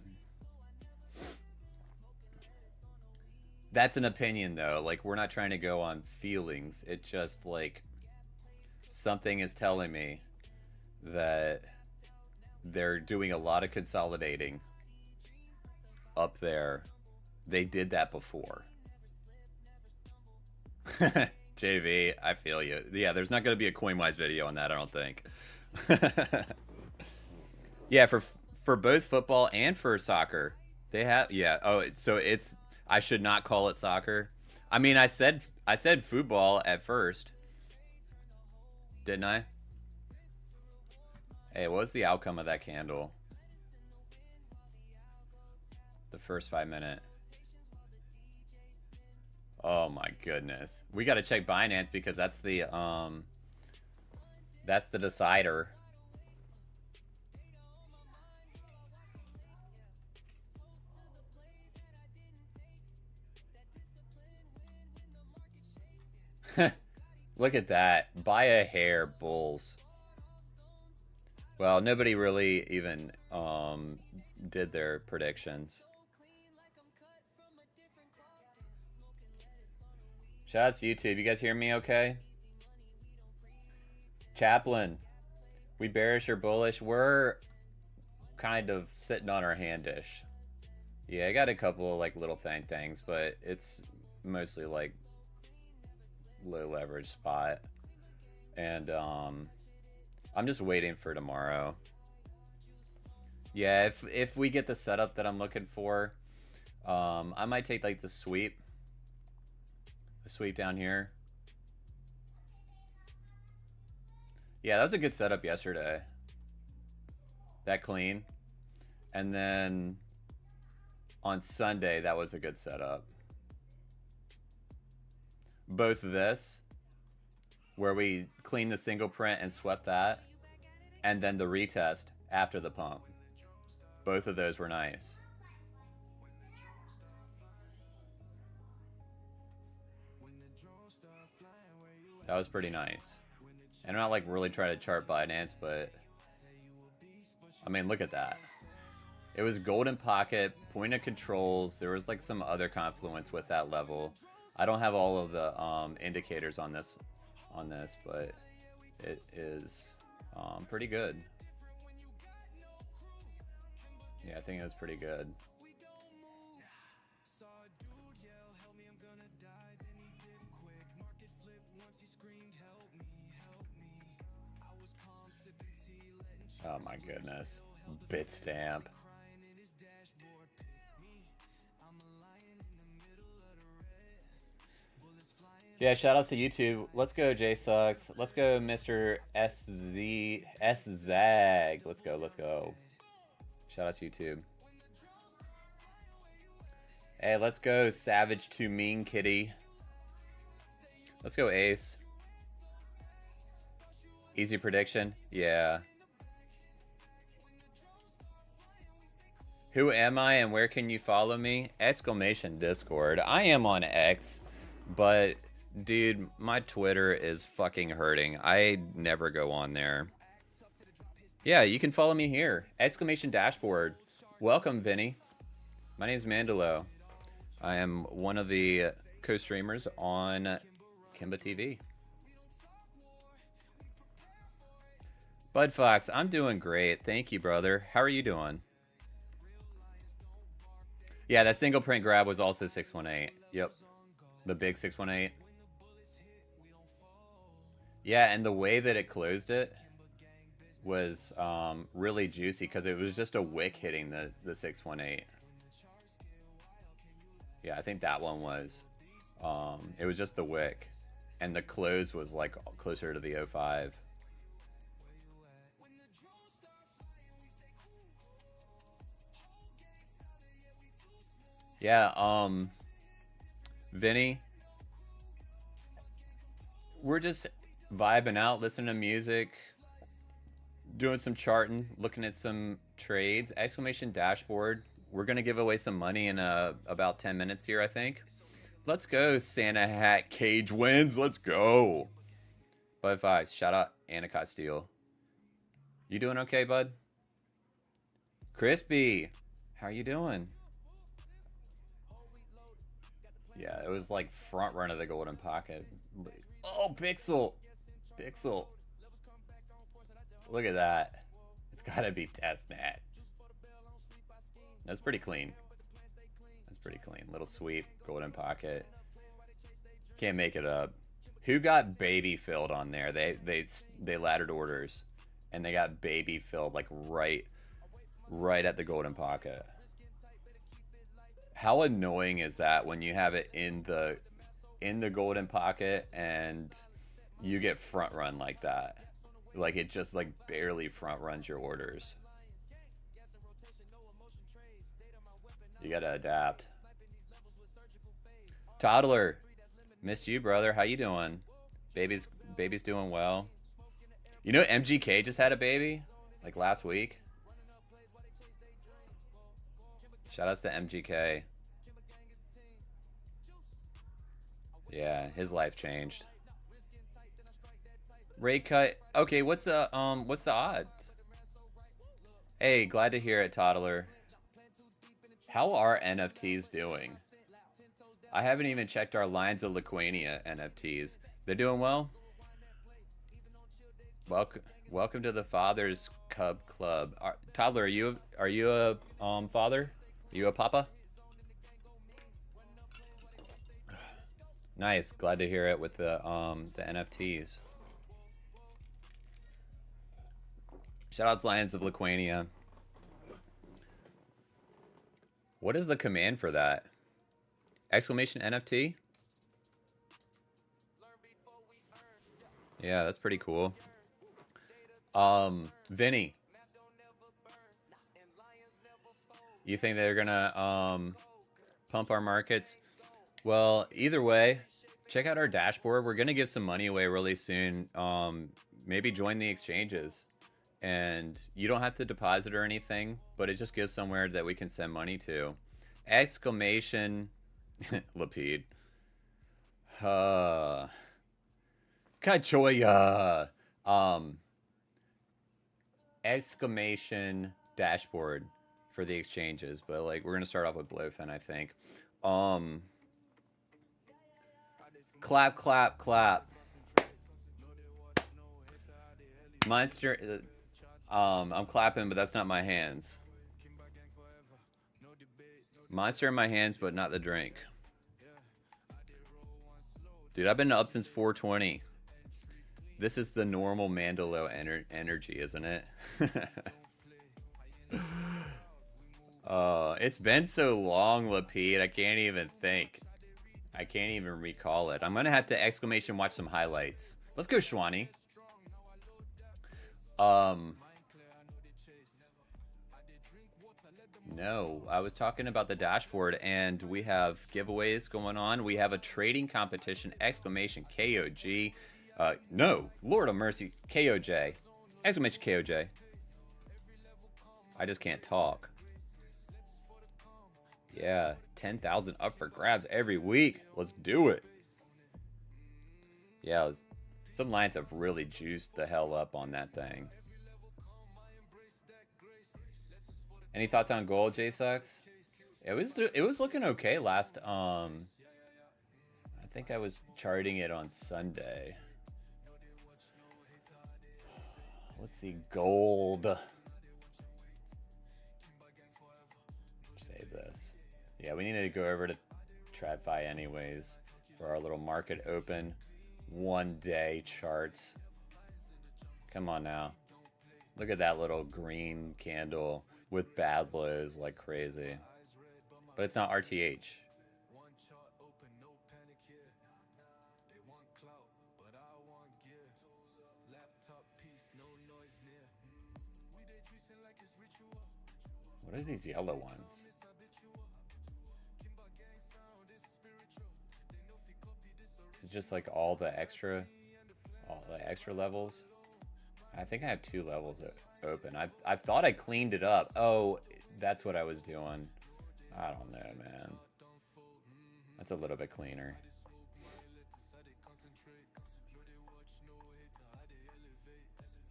That's an opinion though. Like, we're not trying to go on feelings. It just like something is telling me that they're doing a lot of consolidating up there. They did that before. JV, I feel you. Yeah, there's not going to be a CoinWise video on that, I don't think. Yeah, for both football and for soccer, they have. Yeah. Oh, so it's. I should not call it soccer. I mean, I said football at first, didn't I? Hey, what's the outcome of that candle? The first 5 minute. Oh my goodness. We got to check Binance because that's the decider. Look at that. By a hair, bulls. Well, nobody really even did their predictions. Shout out to YouTube. You guys hear me okay? Chaplain, we bearish or bullish? We're kind of sitting on our handish. Yeah, I got a couple of like little things, but it's mostly like low leverage spot. And I'm just waiting for tomorrow. Yeah, if we get the setup that I'm looking for, I might take like the sweep down here. Yeah, that was a good setup yesterday. That clean. And then on Sunday, that was a good setup. Both this, where we cleaned the single print and swept that, and then the retest after the pump. Both of those were nice. That was pretty nice. And I'm not like really trying to chart Binance, but I mean, look at that. It was golden pocket, point of controls. There was like some other confluence with that level. I don't have all of the indicators on this, but it is pretty good. Yeah, I think it was pretty good. Oh my goodness. Bitstamp. Yeah, shout outs to YouTube. Let's go, J Sucks. Let's go, Mr. SZag. Let's go. Shout out to YouTube. Hey, let's go, Savage to Mean Kitty. Let's go, Ace. Easy prediction? Yeah. Who am I and where can you follow me? Exclamation Discord. I am on X, but dude, my Twitter is fucking hurting. I never go on there. Yeah, you can follow me here. Exclamation Dashboard. Welcome, Vinny. My name is Mandalo. I am one of the co-streamers on KIMBA TV. Bud Fox, I'm doing great. Thank you, brother. How are you doing? Yeah, that single print grab was also 618. Yep. The big 618. Yeah, and the way that it closed it was really juicy because it was just a wick hitting the 618. Yeah, I think that one was. It was just the wick. And the close was like closer to the 05. Yeah, Vinny, we're just vibing out, listening to music, doing some charting, looking at some trades. Exclamation Dashboard. We're going to give away some money in about 10 minutes here, I think. Let's go, Santa Hat Cage wins. Let's go. Bud Fox, shout out Anacott Steel. You doing okay, bud? Crispy, how are you doing? Yeah, it was like front run of the golden pocket. Oh, Pixel. Look at that. It's got to be testnet. That's pretty clean. Little sweep, golden pocket. Can't make it up. Who got baby filled on there? They laddered orders, and they got baby filled like right at the golden pocket. How annoying is that when you have it in the golden pocket and you get front run like that? Like it just like barely front runs your orders. You gotta adapt. Toddler, missed you, brother. How you doing? Baby's doing well. You know MGK just had a baby like last week. Shout outs to MGK. Yeah, his life changed. Rate cut. Okay, what's the odds? Hey, glad to hear it, Toddler. How are NFTs doing? I haven't even checked our Lines of Lithuania NFTs. They're doing well? Welcome to the Father's Cub Club. Toddler, are you a father? Are you a papa? Nice. Glad to hear it with the NFTs. Shoutouts Lions of Lithuania. What is the command for that? Exclamation NFT? Yeah, that's pretty cool. Vinny. You think they're gonna pump our markets? Well, either way, check out our dashboard. We're gonna give some money away really soon. Maybe join the exchanges. And you don't have to deposit or anything, but it just gives somewhere that we can send money to. Exclamation Lapid. Kachoya. Exclamation dashboard for the exchanges, but like we're gonna start off with BLOFIN, I think. Clap, clap, clap. Monster. I'm clapping, but that's not my hands. Monster in my hands, but not the drink. Dude, I've been up since 420. This is the normal Mandalo energy, isn't it? It's been so long, Lapid. I can't even think. I can't even recall it. I'm gonna have to exclamation watch some highlights. Let's go, Shwani. No, I was talking about the dashboard, and we have giveaways going on. We have a trading competition, exclamation KOG. No, Lord of Mercy, KOJ. Exclamation KOJ. I just can't talk. Yeah, 10,000 up for grabs every week. Let's do it. Yeah, some lines have really juiced the hell up on that thing. Any thoughts on gold, JSUX? It was looking okay last. I think I was charting it on Sunday. Let's see, gold. Save this. Yeah, we need to go over to TradFi anyways for our little market open 1 day charts. Come on now. Look at that little green candle with bad lows like crazy. But it's not RTH. What are these yellow ones? Is it just like all the extra levels? I think I have 2 levels open. I thought I cleaned it up. Oh, that's what I was doing. I don't know, man. That's a little bit cleaner.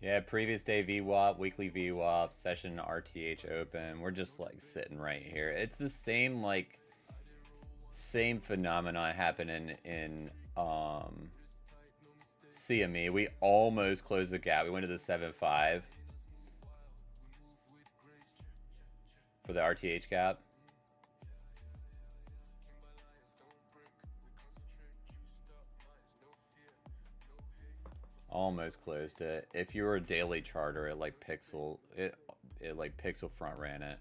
Yeah, previous day VWAP, weekly VWAP, session RTH open. We're just like sitting right here. It's the same same phenomenon happening in CME. We almost closed the gap. We went to the 7.5 for the RTH gap. Almost closed it. If you were a daily charter, it like pixel front ran it.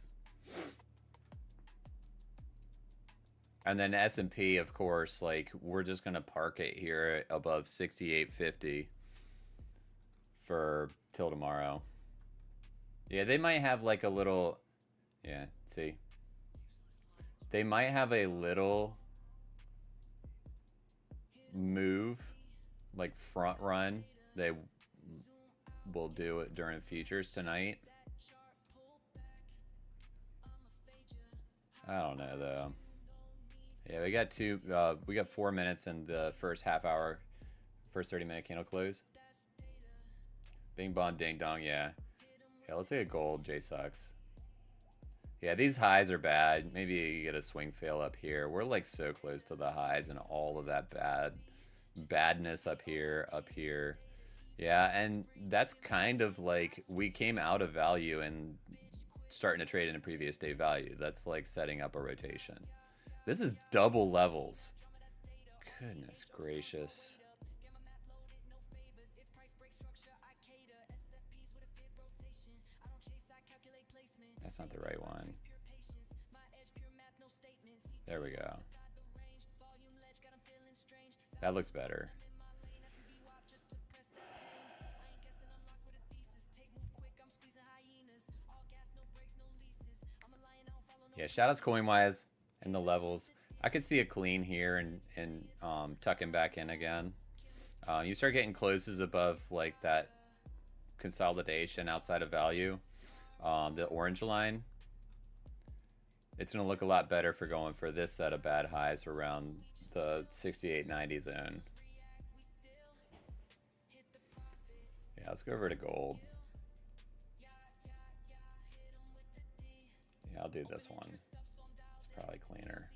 And then S&P, of course, like we're just gonna park it here above 68.50 for till tomorrow. Yeah, they might have like a little, yeah, see, they might have a little move, like front run. They will do it during futures tonight. I don't know though. Yeah, we got 4 minutes in the first half hour, first 30-minute candle close. Bing bong ding dong, yeah. Yeah, let's take a gold. J sucks. Yeah, these highs are bad. Maybe you get a swing fail up here. We're like so close to the highs and all of that badness up here, up here. Yeah, and that's kind of like we came out of value and starting to trade in a previous day value. That's like setting up a rotation. This is double levels. Goodness gracious. That's not the right one. There we go. That looks better. Yeah, shoutouts coin-wise and the levels. I could see a clean here and tucking back in again. You start getting closes above like that consolidation outside of value, the orange line. It's going to look a lot better for going for this set of bad highs around the 68.90 zone. Yeah, let's go over to gold. Yeah, I'll do this one. It's probably cleaner.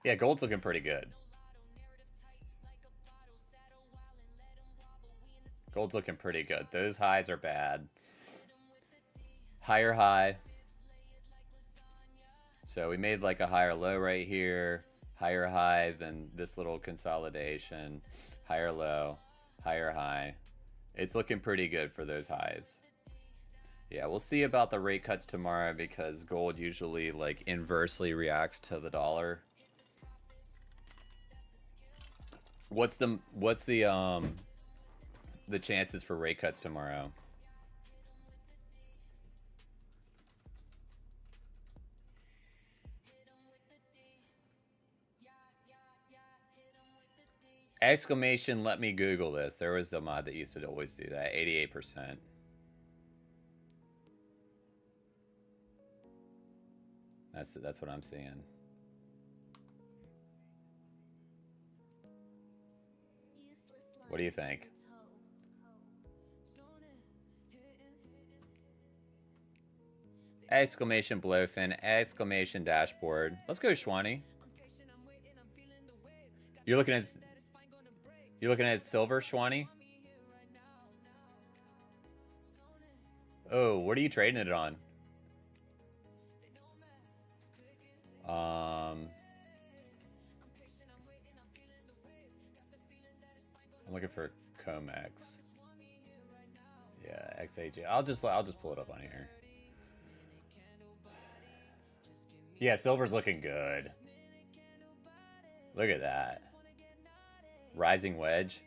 Yeah, gold's looking pretty good. Gold's looking pretty good. Those highs are bad. Higher high. So we made like a higher low right here. Higher high than this little consolidation. Higher low. Higher high. It's looking pretty good for those highs. Yeah, we'll see about the rate cuts tomorrow because gold usually like inversely reacts to the dollar. What's the chances for rate cuts tomorrow? Exclamation, let me Google this. There was a mod that used to always do that. 88%. That's what I'm seeing. What do you think? Exclamation BLOFIN, exclamation dashboard. Let's go, Schwani. You're looking at silver, Schwani? Oh, what are you trading it on? I'm looking for COMEX. Yeah, XAG. I'll just pull it up on here. Yeah, silver's looking good. Look at that. Rising wedge.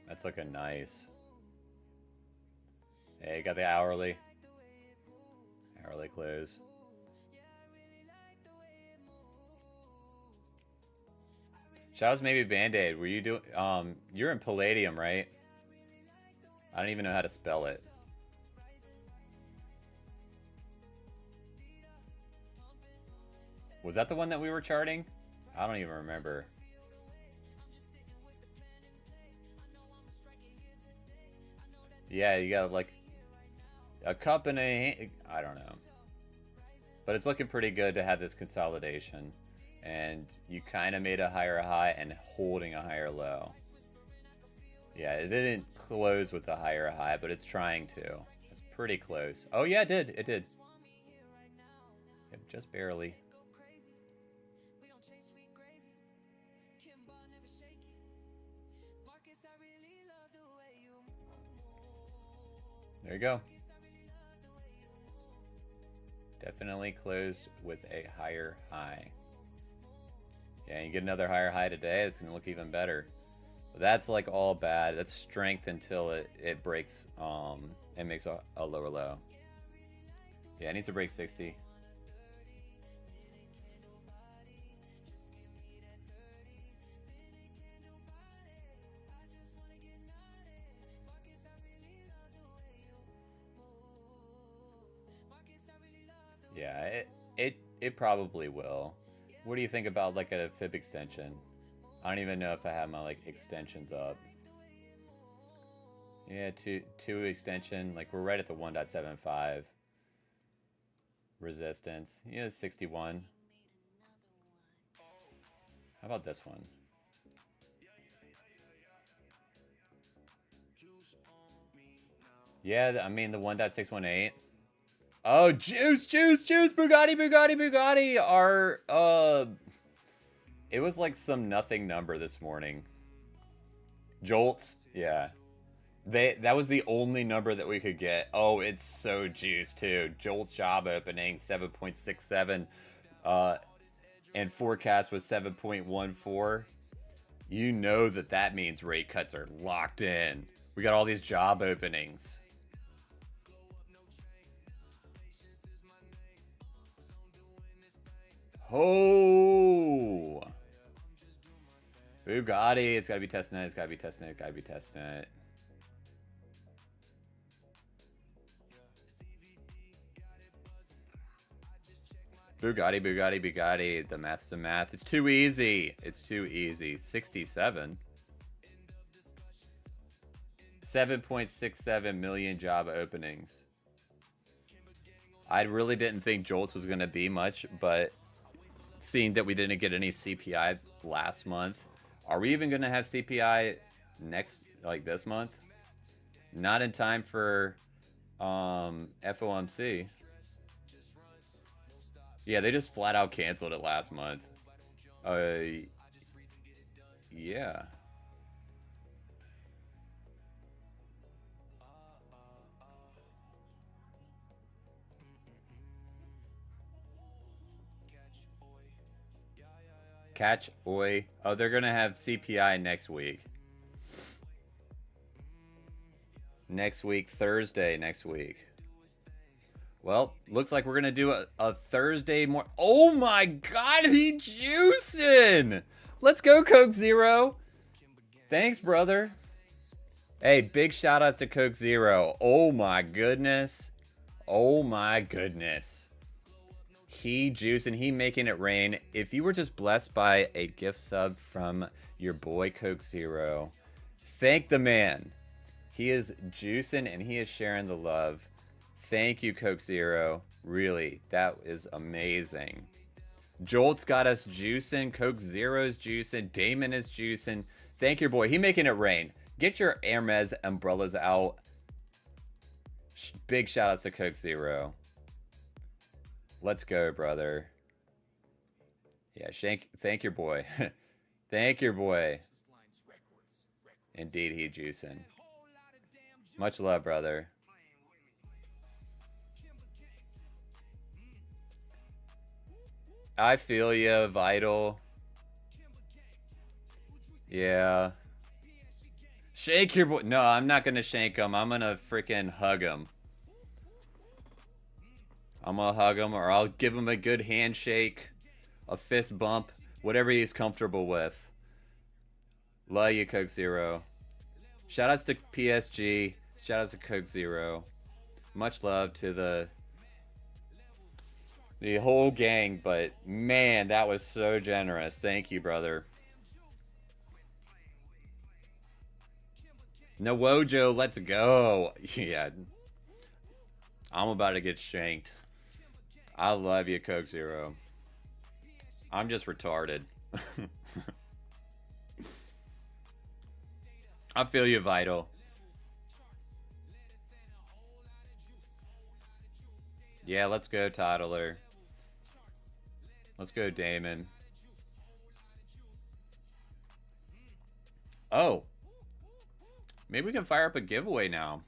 That's looking nice. Hey, got the hourly. Hourly close. Shoutouts maybe Band-Aid. Were you doing you're in Palladium, right? I don't even know how to spell it. Was that the one that we were charting? I don't even remember. Yeah, you got like a cup and a... I don't know. But it's looking pretty good to have this consolidation. And you kind of made a higher high and holding a higher low. Yeah, it didn't close with a higher high, but it's trying to. It's pretty close. Oh yeah, it did. It did. Yep, just barely. There you go. Definitely closed with a higher high. Yeah, you get another higher high today, it's going to look even better. But that's like all bad. That's strength until it breaks, it makes a lower low. Yeah, it needs to break 60. Yeah, it probably will. What do you think about like a fib extension? I don't even know if I have my like extensions up. Yeah, two extension. Like we're right at the 1.75 resistance. Yeah, 61. How about this one? Yeah, I mean the 1.618. Oh, juice, Bugatti. It was like some nothing number this morning. Jolts, yeah. That was the only number that we could get. Oh, it's so juiced too. Jolt's job opening 7.67, and forecast was 7.14. You know that means rate cuts are locked in. We got all these job openings. Oh, Bugatti. It's got to be testing it. It's got to be testing it. It's got to be testing it. Bugatti. The math's the math. It's too easy. It's too easy. 67. 7.67 million job openings. I really didn't think Jolts was going to be much, but seeing that we didn't get any CPI last month, are we even going to have CPI next, like this month? Not in time for FOMC. Yeah, they just flat out canceled it last month. Yeah. Catch oi. Oh, they're gonna have CPI next week. Thursday next week. Well, looks like we're gonna do a Thursday more. Oh my God, he juicing! Let's go, Coke Zero. Thanks, brother. Hey, big shout outs to Coke Zero. Oh my goodness. Oh my goodness. He juicing, he making it rain. If you were just blessed by a gift sub from your boy Coke Zero, thank the man. He is juicing and he is sharing the love. Thank you, Coke Zero. Really, that is amazing. Jolt's got us juicing. Coke Zero's juicing. Damon is juicing. Thank your boy. He making it rain. Get your Hermes umbrellas out. Big shout outs to Coke Zero. Let's go, brother. Yeah, thank your boy. Thank your boy. Indeed, he juicing. Much love, brother. I feel ya, Vital. Yeah. Shake your boy. No, I'm not gonna shake him. I'm gonna freaking hug him. I'm gonna hug him, or I'll give him a good handshake, a fist bump, whatever he's comfortable with. Love you, Coke Zero. Shoutouts to PSG. Shoutouts to Coke Zero. Much love to the whole gang, but man, that was so generous. Thank you, brother. Nwojo, let's go. Yeah. I'm about to get shanked. I love you, Coke Zero. I'm just retarded. I feel you, Vital. Yeah, let's go, Toddler. Let's go, Damon. Oh. Maybe we can fire up a giveaway now.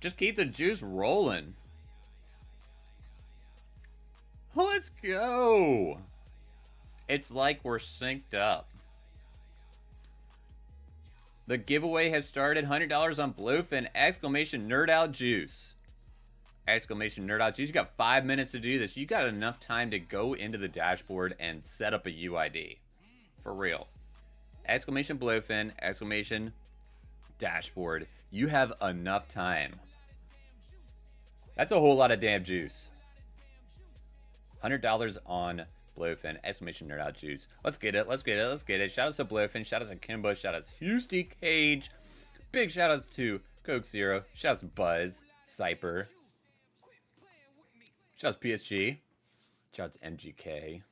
Just keep the juice rolling. Let's go. It's like we're synced up. The giveaway has started. $100 on BLOFIN. Exclamation nerd out juice. Exclamation nerd out juice. You got 5 minutes to do this. You got enough time to go into the dashboard and set up a UID. For real. Exclamation BLOFIN. Exclamation dashboard. You have enough time. That's a whole lot of damn juice. $100 on BLOFIN, exclamation nerd out juice. Let's get it, let's get it, let's get it. Shout out to BLOFIN, shout out to KIMBA, shout out to Houston Cage. Big shout outs to Coke Zero, shout out to Buzz, Cyper. Shout out to PSG. Shout out to MGK.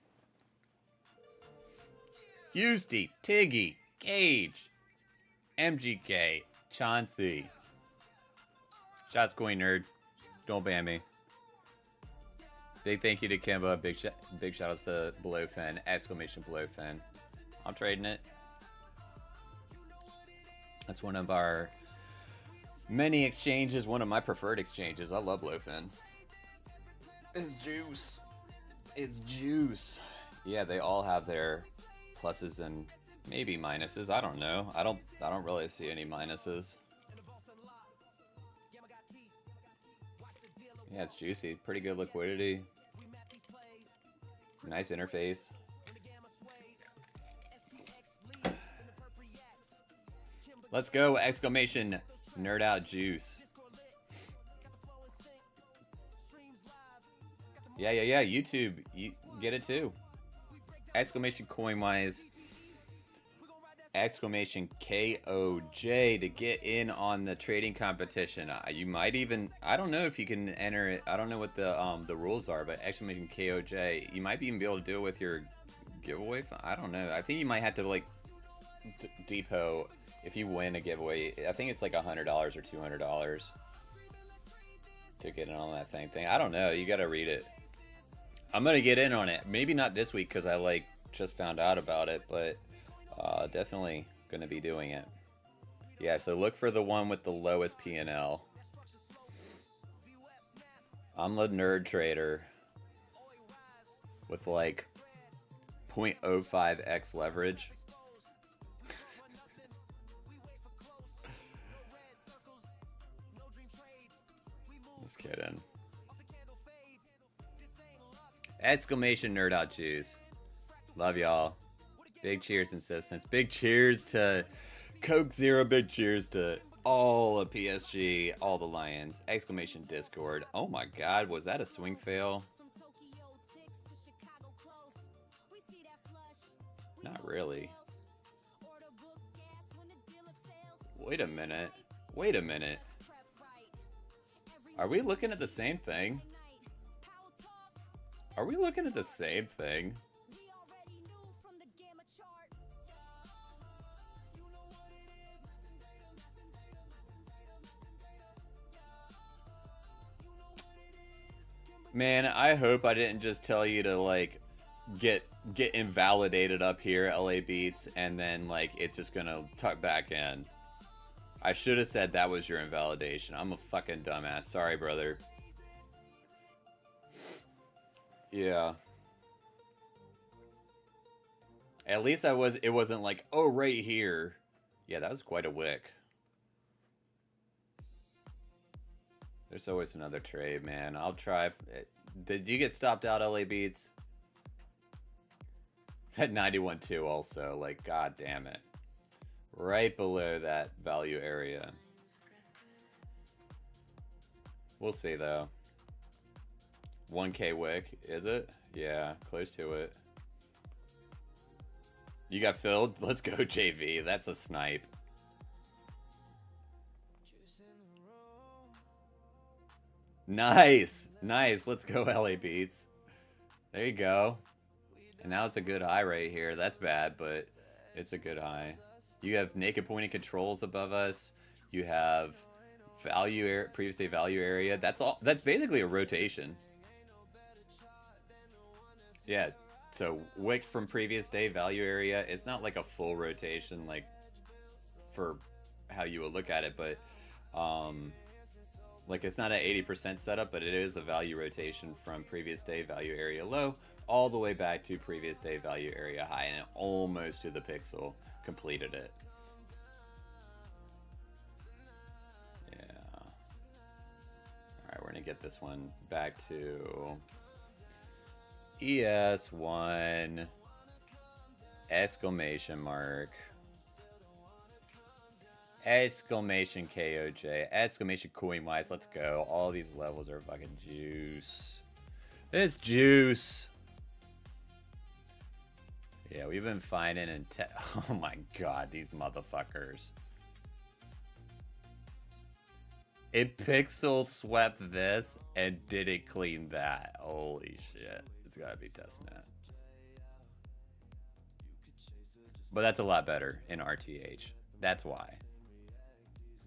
Houston, Tiggy, Cage, MGK, Chauncey. Shout out to Coin Nerd. Don't ban me. Big thank you to Kimba. Big shout outs to BLOFIN. Exclamation BLOFIN. I'm trading it. That's one of our many exchanges. One of my preferred exchanges. I love BLOFIN. It's juice. It's juice. Yeah, they all have their pluses and maybe minuses. I don't know. I don't really see any minuses. Yeah, it's juicy. Pretty good liquidity. Nice interface. Let's go! Exclamation nerd out juice. Yeah. YouTube, you get it too. Exclamation CoinWise. Exclamation KOJ to get in on the trading competition. You might even, I don't know if you can enter it. I don't know what the rules are, but exclamation KOJ, you might even be able to do it with your giveaway. I don't know. I think you might have to like depot if you win a giveaway. I think it's like $100 or $200 to get in on that thing. I don't know. You got to read it. I'm gonna get in on it. Maybe not this week because I like just found out about it, but definitely gonna be doing it. Yeah, so look for the one with the lowest P&L. I'm the nerd trader with like 0.05x leverage. Just kidding. Exclamation nerd out juice. Love y'all. Big cheers, insistence. Big cheers to Coke Zero. Big cheers to all of PSG, all the Lions. Exclamation Discord. Oh my God, was that a swing fail? Not really. Wait a minute. Wait a minute. Are we looking at the same thing? Are we looking at the same thing? Man, I hope I didn't just tell you to like get invalidated up here, LA Beats, and then like it's just gonna tuck back in. I should have said that was your invalidation. I'm a fucking dumbass. Sorry, brother. Yeah. At least it wasn't like, oh, right here. Yeah, that was quite a wick. There's always another trade, man. I'll try. Did you get stopped out, LA Beats? At 91.2 also. Like, god damn it. Right below that value area. We'll see, though. 1K wick, is it? Yeah, close to it. You got filled? Let's go, JV. That's a snipe. Nice. Nice. Let's go, LA Beats. There you go. And now it's a good high right here. That's bad, but it's a good high. You have naked pointing controls above us. You have value previous day value area. That's all. That's basically a rotation. Yeah. So wick from previous day value area. It's not like a full rotation, like for how you would look at it, but like it's not an 80% setup, but it is a value rotation from previous day value area low all the way back to previous day value area high, and almost to the pixel completed it. Yeah. All right, we're gonna get this one back to ES1 exclamation mark. Exclamation KOJ. Exclamation CoinWise. Let's go. All these levels are fucking juice. It's juice. Yeah, we've been finding and oh my god, these motherfuckers. It pixel swept this and didn't clean that. Holy shit. It's gotta be testnet. But that's a lot better in RTH. That's why.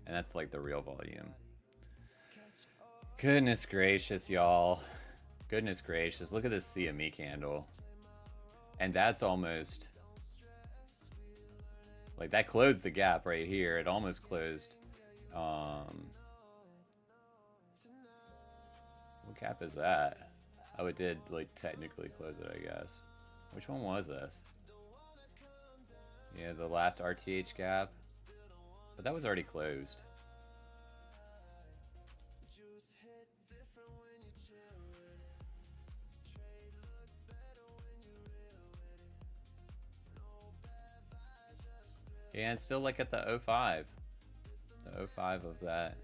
And that's like the real volume. Goodness gracious, y'all. Goodness gracious. Look at this CME candle. And that's almost... like, that closed the gap right here. It almost closed... what gap is that? Oh, it did, like, technically close it, I guess. Which one was this? Yeah, the last RTH gap. But that was already closed. Yeah, and still like at the 05. The 05 of that.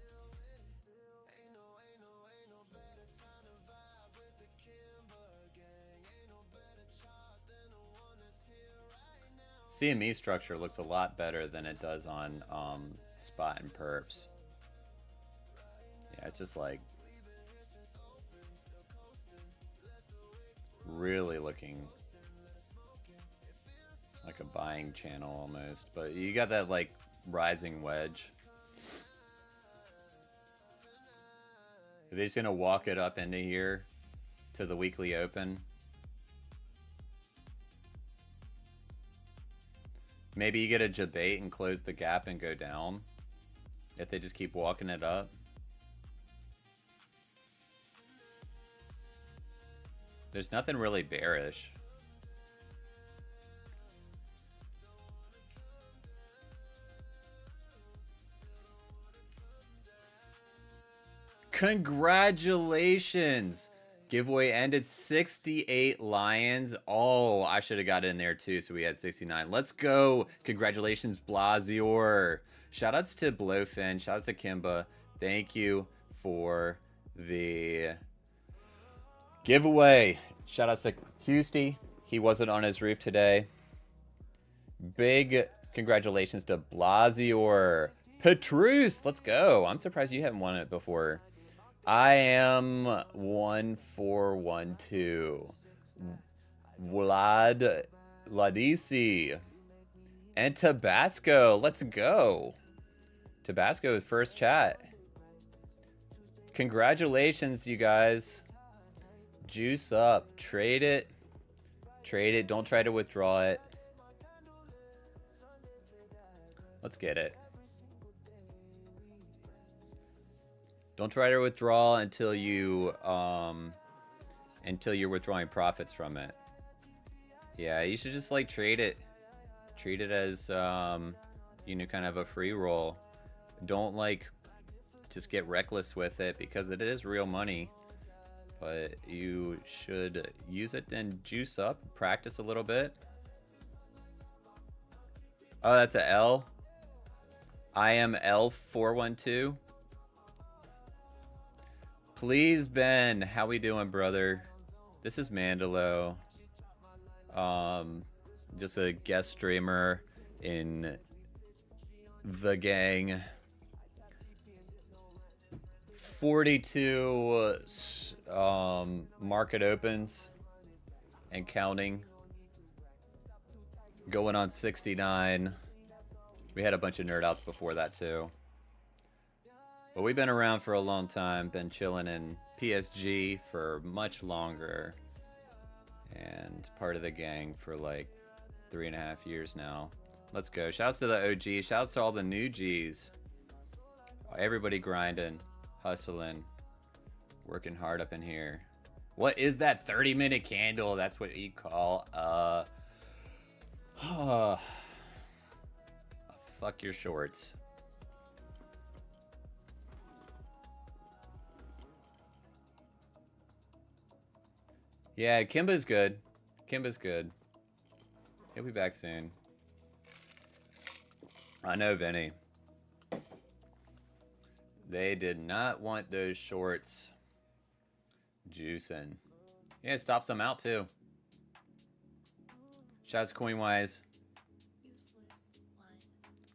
CME structure looks a lot better than it does on spot and perps. Yeah, it's just like really looking like a buying channel almost, but you got that like rising wedge. Are they just gonna walk it up into here to the weekly open? Maybe you get a debate and close the gap and go down if they just keep walking it up. There's nothing really bearish. Congratulations! Giveaway ended. 68 lions. Oh, I should have got in there too, so we had 69. Let's go. Congratulations, Blasior. Shoutouts to BLOFIN. Shoutouts to KIMBA. Thank you for the giveaway. Shoutouts to Husty. He wasn't on his roof today. Big congratulations to Blasior. Petrus, let's go. I'm surprised you haven't won it before. I am 1412. Vlad Ladisi. And Tabasco. Let's go. Tabasco, first chat. Congratulations, you guys. Juice up. Trade it. Trade it. Don't try to withdraw it. Let's get it. Don't try to withdraw until you until you're withdrawing profits from it. Yeah, you should just like trade it. Treat it as you know, kind of a free roll. Don't like just get reckless with it because it is real money. But you should use it and juice up, practice a little bit. Oh, that's a L. I am L412. Please, Ben, how we doing, brother? This is Mandalo. Just a guest streamer in the gang. 42 market opens and counting. Going on 69. We had a bunch of nerd outs before that too. But we've been around for a long time, been chilling in PSG for much longer, and part of the gang for like 3.5 years now. Let's go. Shouts to the OG. Shouts to all the new Gs. Everybody grinding, hustling, working hard up in here. What is that 30-minute candle? That's what you call fuck your shorts. Yeah, Kimba's good. Kimba's good. He'll be back soon. I know, Vinny. They did not want those shorts juicing. Yeah, it stops them out too. Shots coin-wise.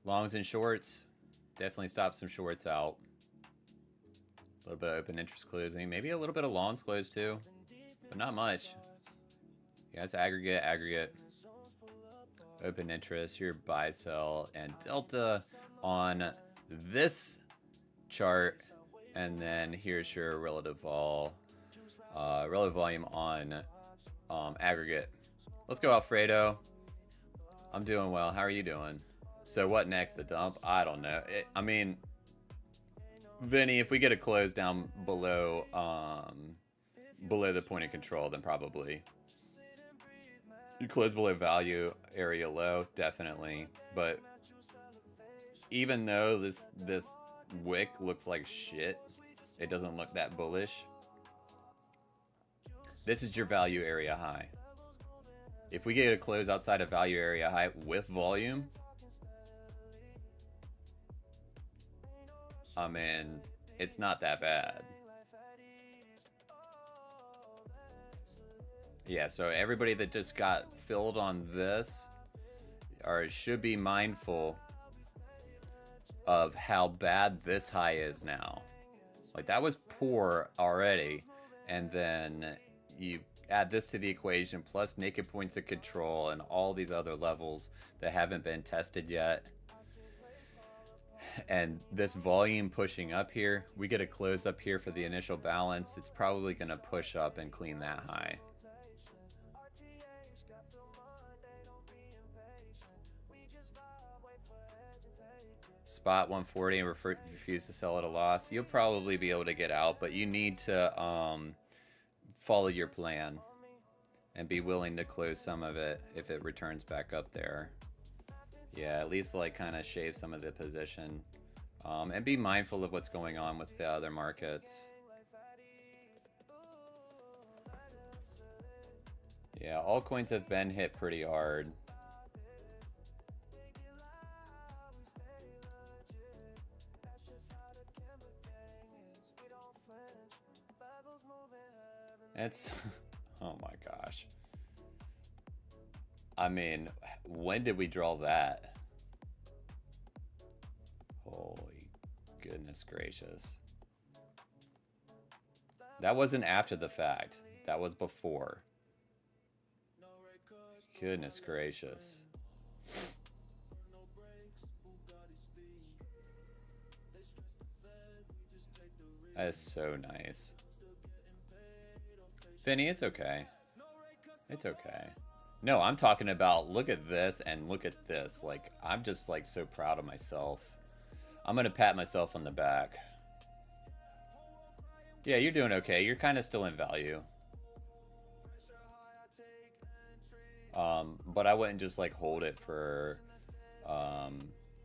Longs and shorts. Definitely stops some shorts out. A little bit of open interest closing. Maybe a little bit of longs closed too. But not much. Yeah, it's aggregate, aggregate. Open interest, your buy, sell, and delta on this chart. And then here's your relative volume on aggregate. Let's go, Alfredo. I'm doing well. How are you doing? So what next? A dump? I don't know. I mean, Vinny, if we get a close down below below the point of control, then probably. You close below value area low, definitely. But even though this wick looks like shit, it doesn't look that bullish. This is your value area high. If we get a close outside of value area high with volume, I mean, it's not that bad. Yeah, so everybody that just got filled on this should be mindful of how bad this high is now. Like, that was poor already, and then you add this to the equation, plus naked points of control and all these other levels that haven't been tested yet. And this volume pushing up here, we get a close up here for the initial balance. It's probably going to push up and clean that high. Spot 140 and refuse to sell at a loss. You'll probably be able to get out, but you need to follow your plan and be willing to close some of it if it returns back up there. Yeah, at least like kind of shave some of the position, and be mindful of what's going on with the other markets. Yeah, altcoins have been hit pretty hard. It's, oh my gosh. I mean, when did we draw that? Holy goodness gracious. That wasn't after the fact. That was before. Goodness gracious. That is so nice. Vinny, it's okay. It's okay. No, I'm talking about look at this and look at this. Like, I'm just like so proud of myself. I'm gonna pat myself on the back. Yeah, you're doing okay. You're kind of still in value. But I wouldn't just like hold it for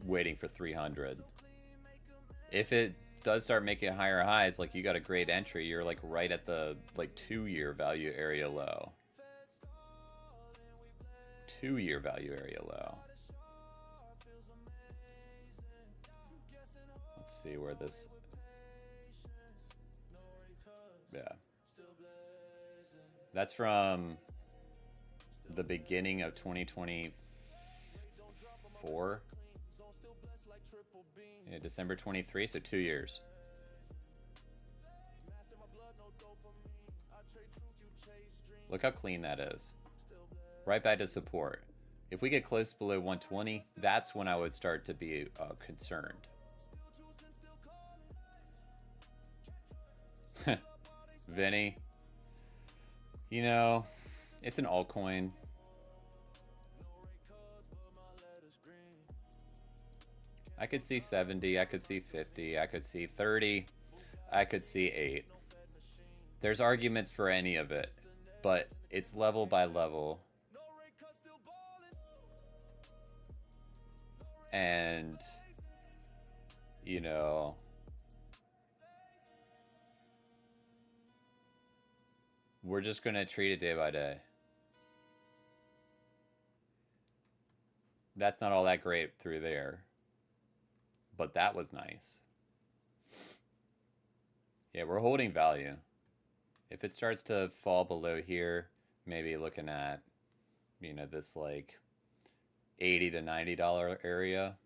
waiting for 300. If it does start making higher highs, like you got a great entry, you're like right at the like 2-year value area low. 2-year value area low. Let's see where this, yeah, that's from the beginning of 2024. Yeah, December 23, so 2 years. Look how clean that is. Right back to support. If we get close below 120, that's when I would start to be concerned. Vinny, you know, it's an altcoin. I could see 70, I could see 50, I could see 30, I could see 8. There's arguments for any of it, but it's level by level. And, you know, we're just going to treat it day by day. That's not all that great through there. But that was nice. Yeah, we're holding value. If it starts to fall below here, maybe looking at, you know, this like $80 to $90 area.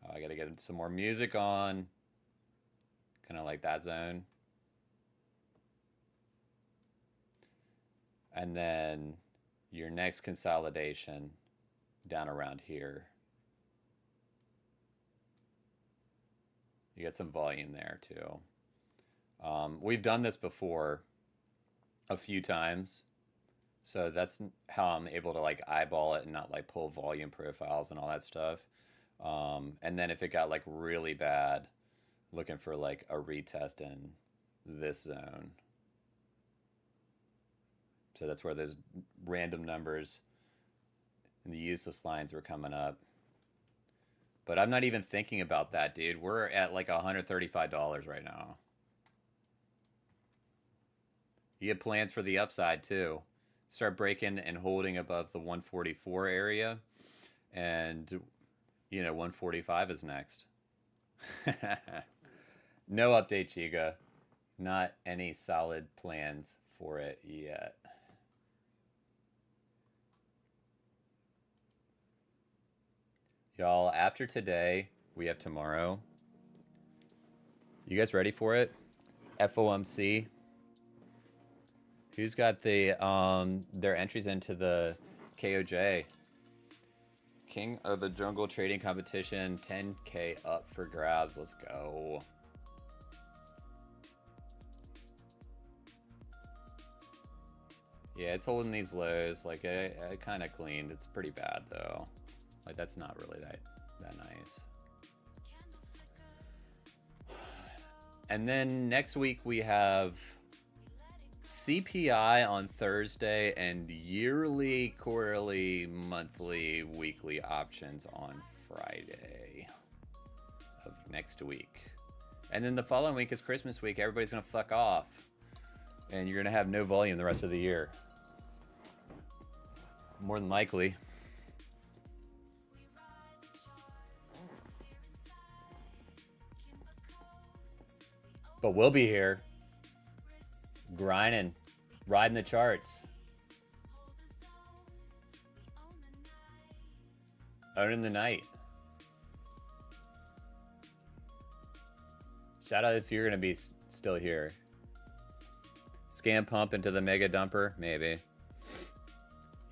Oh, I gotta get some more music on. Kind of like that zone. And then your next consolidation down around here. You get some volume there too. We've done this before a few times. So that's how I'm able to like eyeball it and not like pull volume profiles and all that stuff. And then if it got like really bad, looking for like a retest in this zone. So that's where those random numbers and the useless lines were coming up. But I'm not even thinking about that, dude. We're at like $135 right now. You have plans for the upside too. Start breaking and holding above the 144 area. And, you know, 145 is next. No update, Chiga. Not any solid plans for it yet. Y'all, after today, we have tomorrow. You guys ready for it? FOMC. Who's got the their entries into the KOJ? King of the Jungle Trading Competition, 10K up for grabs. Let's go. Yeah, it's holding these lows. Like, I kind of cleaned. It's pretty bad, though. Like, that's not really that nice. And then next week we have CPI on Thursday and yearly, quarterly, monthly, weekly options on Friday of next week. And then the following week is Christmas week. Everybody's going to fuck off. And you're going to have no volume the rest of the year. More than likely. But we'll be here. Grinding. Riding the charts. Owning the night. Shout out if you're going to be still here. Scan pump into the mega dumper, maybe.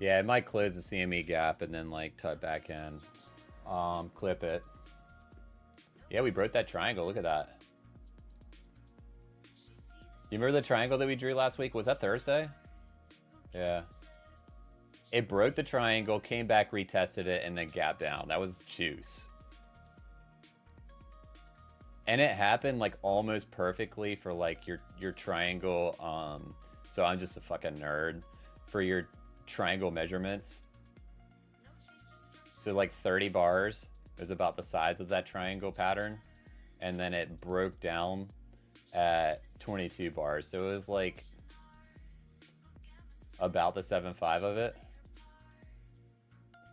Yeah, it might close the CME gap and then like tuck back in. Clip it. Yeah, we broke that triangle. Look at that. You remember the triangle that we drew last week? Was that Thursday? Yeah. It broke the triangle, came back, retested it, and then gap down. That was juice. And it happened like almost perfectly for like your triangle. So I'm just a fucking nerd for your triangle measurements. So like 30 bars is about the size of that triangle pattern. And then it broke down at 22 bars. So it was like about the 7.5 of it.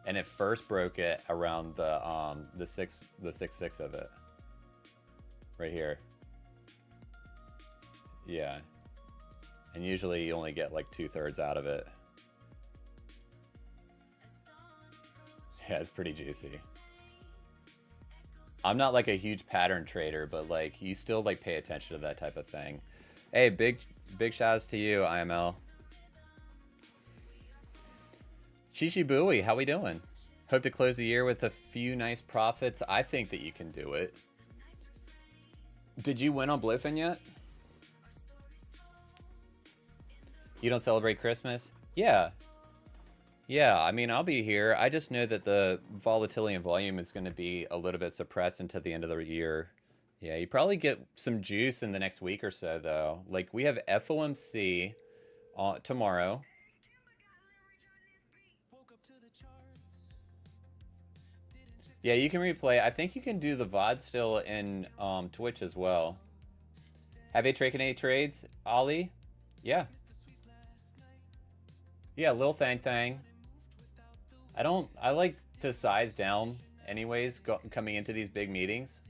And it first broke it around the 6.6 of it. Right here. Yeah. And usually you only get like 2/3 out of it. Yeah, it's pretty juicy. I'm not like a huge pattern trader, but like you still like pay attention to that type of thing. Hey, big shout outs to you, IML. Shishi Booey, how we doing? Hope to close the year with a few nice profits. I think that you can do it. Did you win on BLOFIN yet? You don't celebrate Christmas? Yeah. Yeah, I mean, I'll be here. I just know that the volatility and volume is going to be a little bit suppressed until the end of the year. Yeah, you probably get some juice in the next week or so, though. Like, we have FOMC tomorrow. Yeah, you can replay. I think you can do the VOD still in Twitch as well. Have you taken any trades, Ollie? Yeah. Yeah, Lil Thang Thang. I like to size down anyways coming into these big meetings.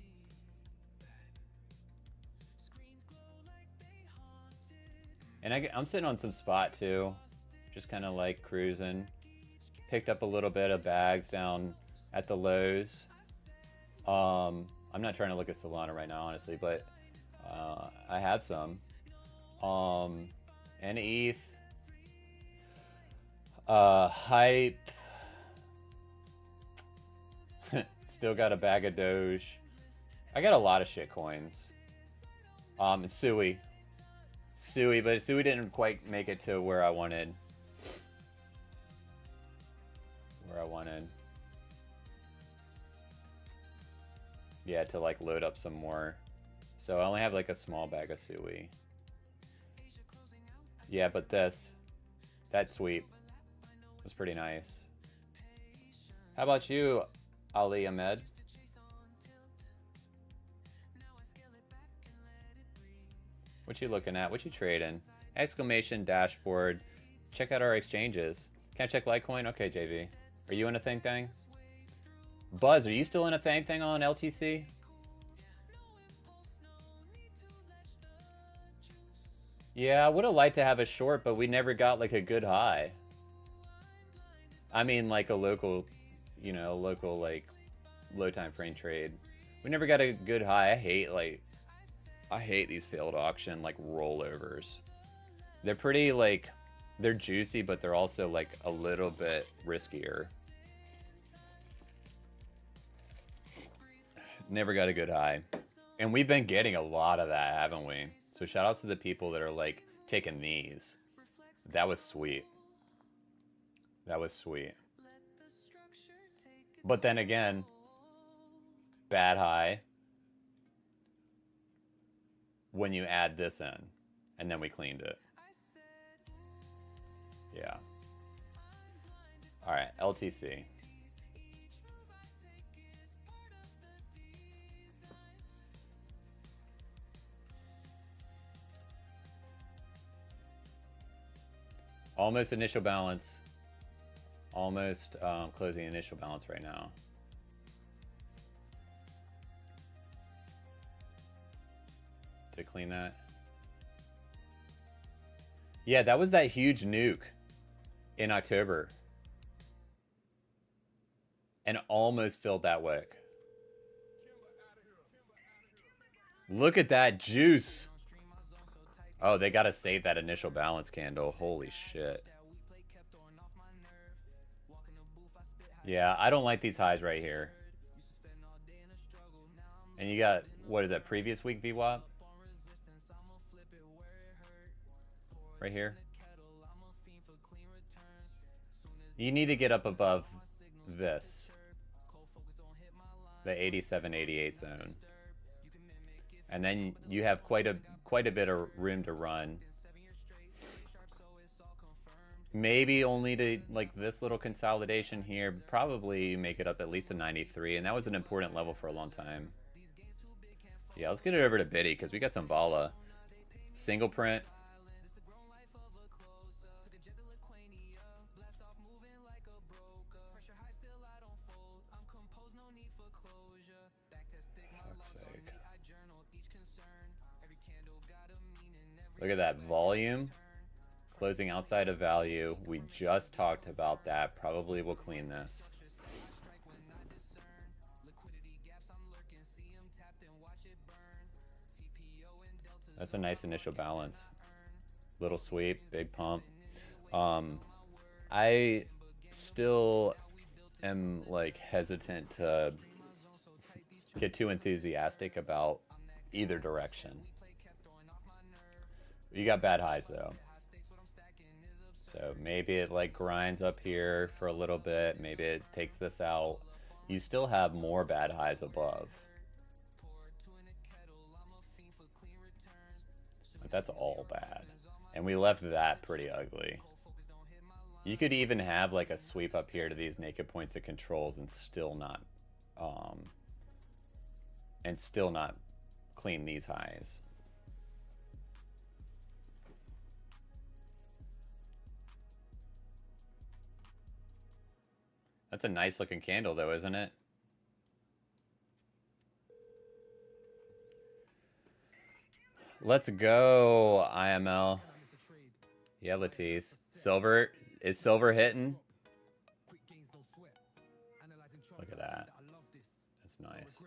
And I'm sitting on some spot too. Just kind of like cruising. Picked up a little bit of bags down at the lows. I'm not trying to look at Solana right now, honestly, but I have some. And ETH. Hype. Still got a bag of Doge. I got a lot of shit coins. Sui. But Sui didn't quite make it to where I wanted. Yeah, to like load up some more. So I only have like a small bag of Sui. Yeah, but that sweep was pretty nice. How about you, Ali Ahmed? What you looking at? What you trading? Exclamation dashboard. Check out our exchanges. Can't check Litecoin? Okay, JV. Are you in a thing? Buzz, are you still in a thing on LTC? Yeah, I would have liked to have a short, but we never got like a good high. I mean, like a local, you know, like low time frame trade. We never got a good high. I hate these failed auction like rollovers. They're pretty like, they're juicy, but they're also like a little bit riskier. Never got a good high. And we've been getting a lot of that, haven't we? So shout outs to the people that are like taking these. That was sweet. That was sweet. But then again, bad high when you add this in. And then we cleaned it. Yeah. Alright, LTC. Almost initial balance. Almost closing initial balance right now. Did I clean that? Yeah, that was that huge nuke in October. And almost filled that wick. Look at that juice. Oh, they gotta save that initial balance candle. Holy shit. Yeah, I don't like these highs right here. And you got, what is that, previous week VWAP? Right here. You need to get up above this. The 87, 88 zone. And then you have quite a bit of room to run. Maybe only to like this little consolidation here, probably make it up at least a 93, and that was an important level for a long time. Yeah, let's get it over to Biddy because we got some Vala. Single print. Fuck's sake. Look at that volume. Closing outside of value. We just talked about that. Probably will clean this. That's a nice initial balance. Little sweep, big pump. I still am like hesitant to get too enthusiastic about either direction. You got bad highs though. So maybe it like grinds up here for a little bit. Maybe it takes this out. You still have more bad highs above. But that's all bad. And we left that pretty ugly. You could even have like a sweep up here to these naked points of controls and still not clean these highs. That's a nice looking candle though, isn't it? Let's go, IML. Yeah, Latisse. Silver. Is silver hitting? Look at that. That's nice.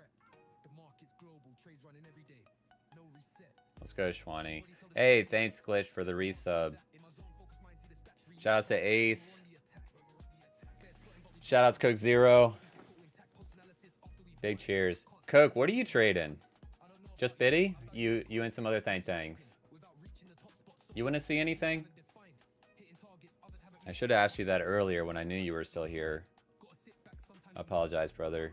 Let's go, Shwani. Hey, thanks, Glitch, for the resub. Shout outs to Ace. Shout outs Coke Zero. Big cheers. Coke, what are you trading? Just Biddy? You and some other things. You want to see anything? I should have asked you that earlier when I knew you were still here. I apologize, brother.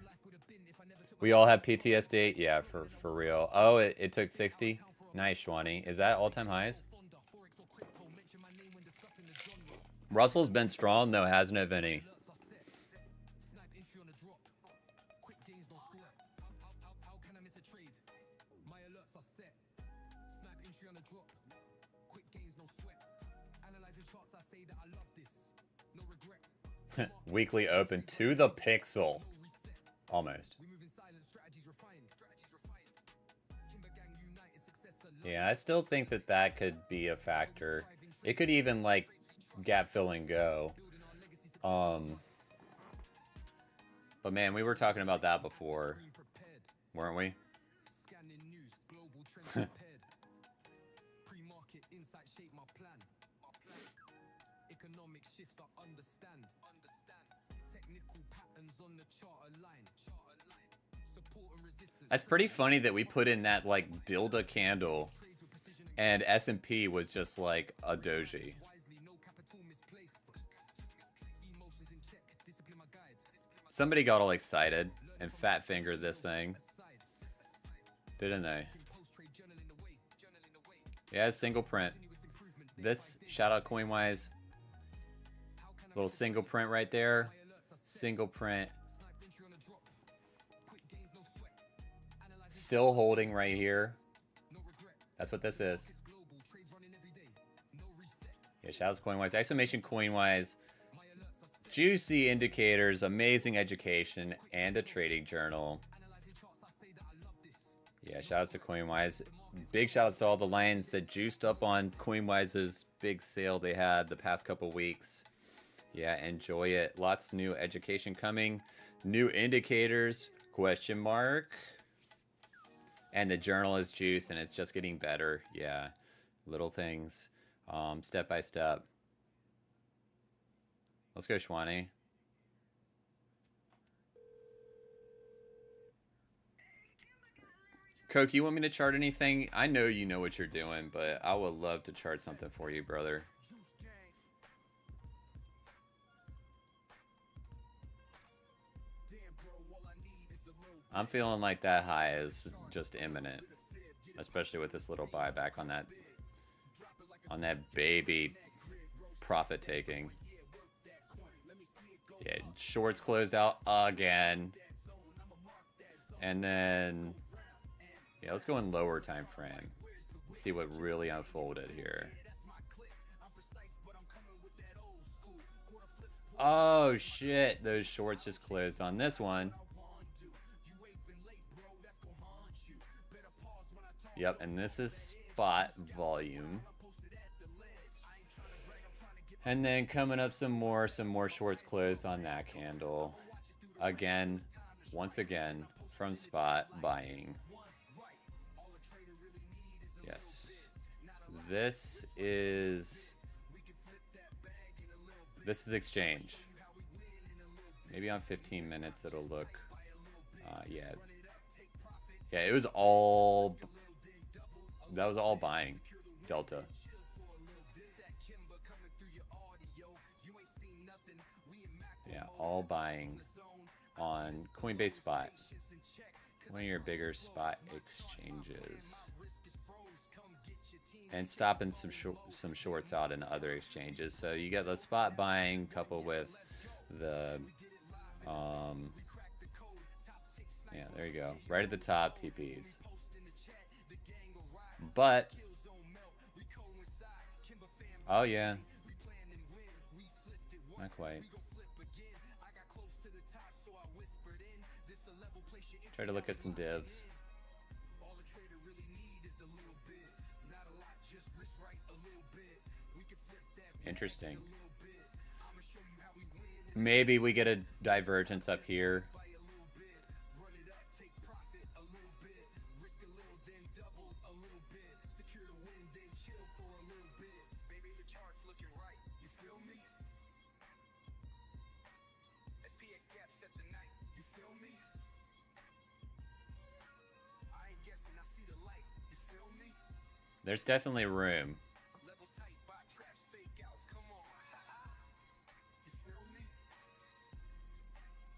We all have PTSD? Yeah, for real. Oh, it took 60? Nice, Shwani. Is that all-time highs? Russell's been strong, though, hasn't it, Vinny? Weekly open to the pixel. Almost. Yeah, I still think that could be a factor. It could even, like, gap fill and go. But man, we were talking about that before, weren't we? That's pretty funny that we put in that, like, dildo candle and S&P was just like a doji. Somebody got all excited and fat fingered this thing, didn't they? Yeah, single print. This, shout out CoinWise. Little single print right there. Single print. Still holding right here. That's what this is. Yeah, shout out to CoinWise. Exclamation CoinWise. Juicy indicators, amazing education, and a trading journal. Yeah, shout outs to CoinWise. Big shout outs to all the lions that juiced up on CoinWise's big sale they had the past couple weeks. Yeah, enjoy it. Lots of new education coming. New indicators, question mark. And the journal is juice and it's just getting better. Yeah, little things, step by step. Let's go, Shwani. Coke, you want me to chart anything? I know you know what you're doing, but I would love to chart something for you, brother. I'm feeling like that high is just imminent, especially with this little buyback on that baby profit taking. Yeah, shorts closed out again. And then, yeah, let's go in lower time frame. Let's see what really unfolded here. Oh shit, those shorts just closed on this one. Yep, and this is spot volume. And then coming up some more shorts closed on that candle. Again, once again, from spot buying. Yes. This is exchange. Maybe on 15 minutes it'll look, yeah. Yeah, it was all, that was all buying, Delta. Yeah, all buying on Coinbase Spot. One of your bigger spot exchanges. And stopping some shorts out in other exchanges. So you got the spot buying coupled with the, yeah, there you go. Right at the top, TPs. But, oh yeah. Not quite. Try to look at some divs. Interesting. Maybe we get a divergence up here. There's definitely room.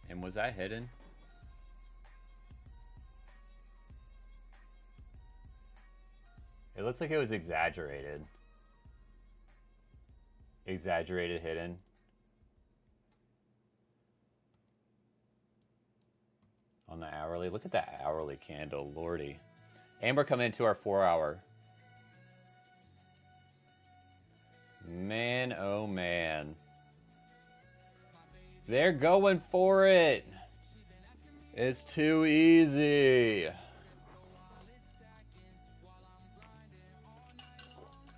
And was that hidden? It looks like it was exaggerated. Exaggerated hidden. On the hourly. Look at that hourly candle, lordy. And we're coming into our 4 hour. Man, oh man. They're going for it. It's too easy.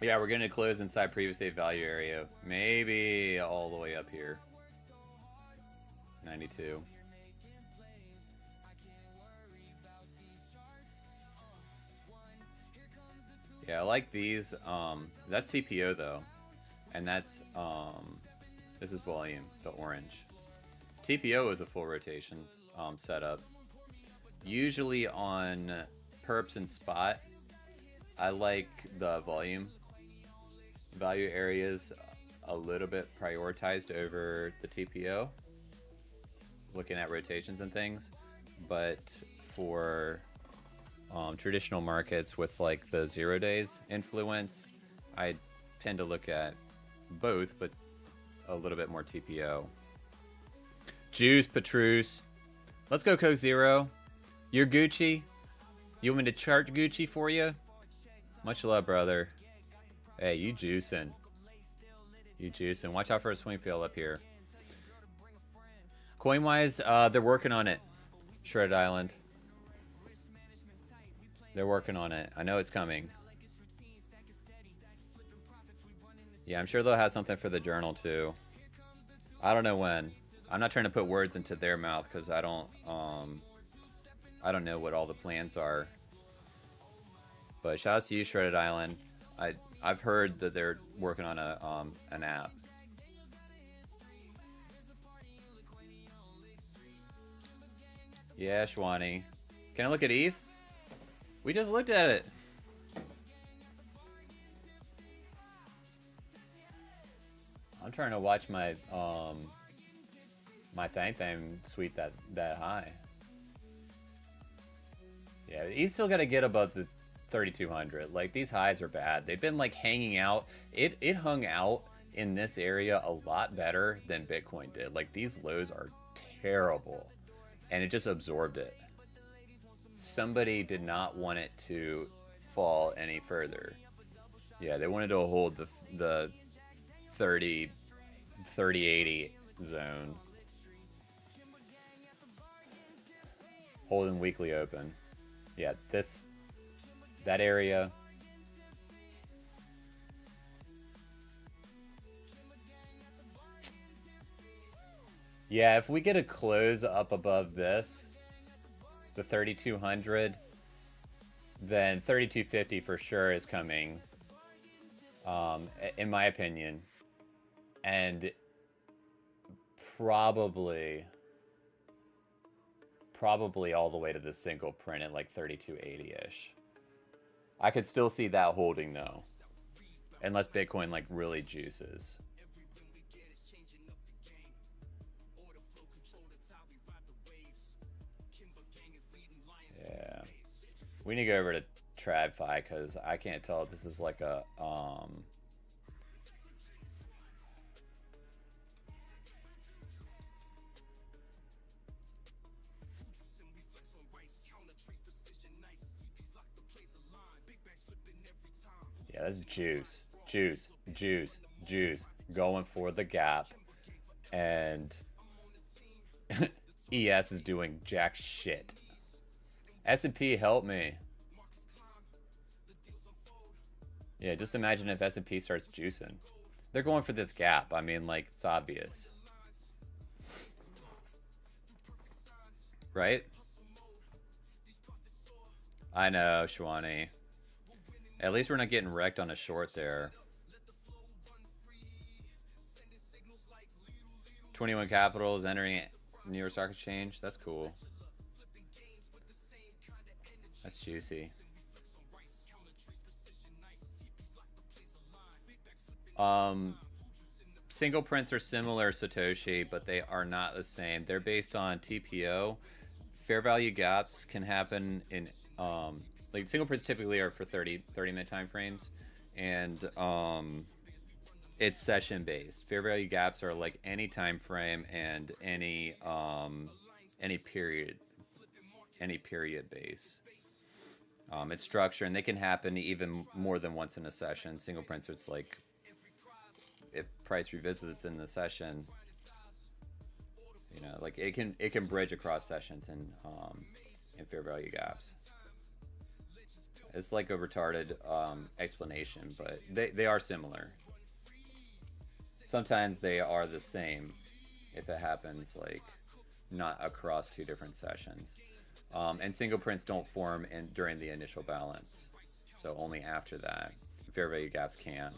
Yeah, we're going to close inside previous state value area. Maybe all the way up here. 92. Yeah, I like these. That's TPO though. And that's, this is volume, the orange. TPO is a full rotation setup. Usually on perps and spot, I like the volume value areas a little bit prioritized over the TPO, looking at rotations and things. But for traditional markets with like the 0 days influence, I tend to look at both, but a little bit more TPO. Juice, Patroose. Let's go, Coke Zero. You're Gucci. You want me to chart Gucci for you? Much love, brother. Hey, you juicing. You juicing. Watch out for a swing field up here. Coin-wise, they're working on it. Shredded Island. They're working on it. I know it's coming. Yeah, I'm sure they'll have something for the journal too. I don't know when. I'm not trying to put words into their mouth because I don't know what all the plans are. But shout out to you, Shredded Island. I've heard that they're working on an app. Yeah, Shwani. Can I look at ETH? We just looked at it. I'm trying to watch my my Thang sweep that high. Yeah, he's still got to get above the 3,200. Like, these highs are bad. They've been like hanging out. It hung out in this area a lot better than Bitcoin did. Like, these lows are terrible, and it just absorbed it. Somebody did not want it to fall any further. Yeah, they wanted to hold the 30-80 zone. Holding weekly open. Yeah, that area. Yeah, if we get a close up above this, the 3,200, then 3,250 for sure is coming, in my opinion. And probably all the way to the single print at like 3,280-ish. I could still see that holding though, unless Bitcoin like really juices. Yeah, we need to go over to TradFi because I can't tell if this is like a yeah, that's juice, going for the gap, and ES is doing jack shit. S&P, help me. Yeah, just imagine if S&P starts juicing. They're going for this gap. I mean, like, it's obvious. Right? I know, Shwani. At least we're not getting wrecked on a short there. 21 Capitals entering New York Stock Exchange. That's cool. That's juicy. Single prints are similar, Satoshi, but they are not the same. They're based on TPO. Fair value gaps can happen in like single prints typically are for 30-minute time frames, and it's session based. Fair value gaps are like any time frame and any period base. It's structure, and they can happen even more than once in a session. Single prints, it's like if price revisits in the session, you know, like it can bridge across sessions and in fair value gaps. It's like a retarded explanation, but they are similar. Sometimes they are the same if it happens like not across two different sessions. And single prints don't form during the initial balance, so only after that. Fair value gaps can.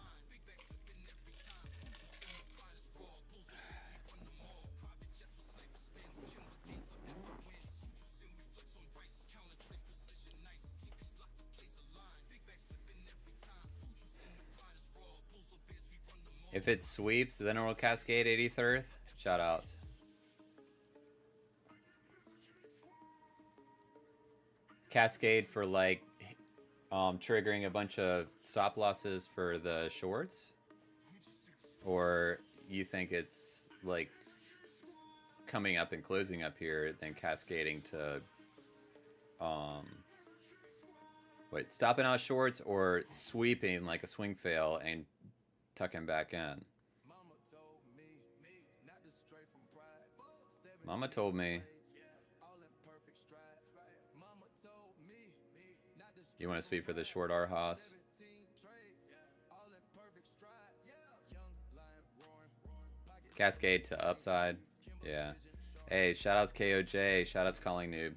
If it sweeps, then it will cascade 83rd. Shout outs. Cascade for like triggering a bunch of stop losses for the shorts, or you think it's like coming up and closing up here, then cascading to wait, stopping out shorts or sweeping like a swing fail and tucking back in. Mama told me. You want to sweep for the short R Haas? Cascade to upside. Yeah. Hey, shoutouts KOJ. Shoutouts Calling Noob.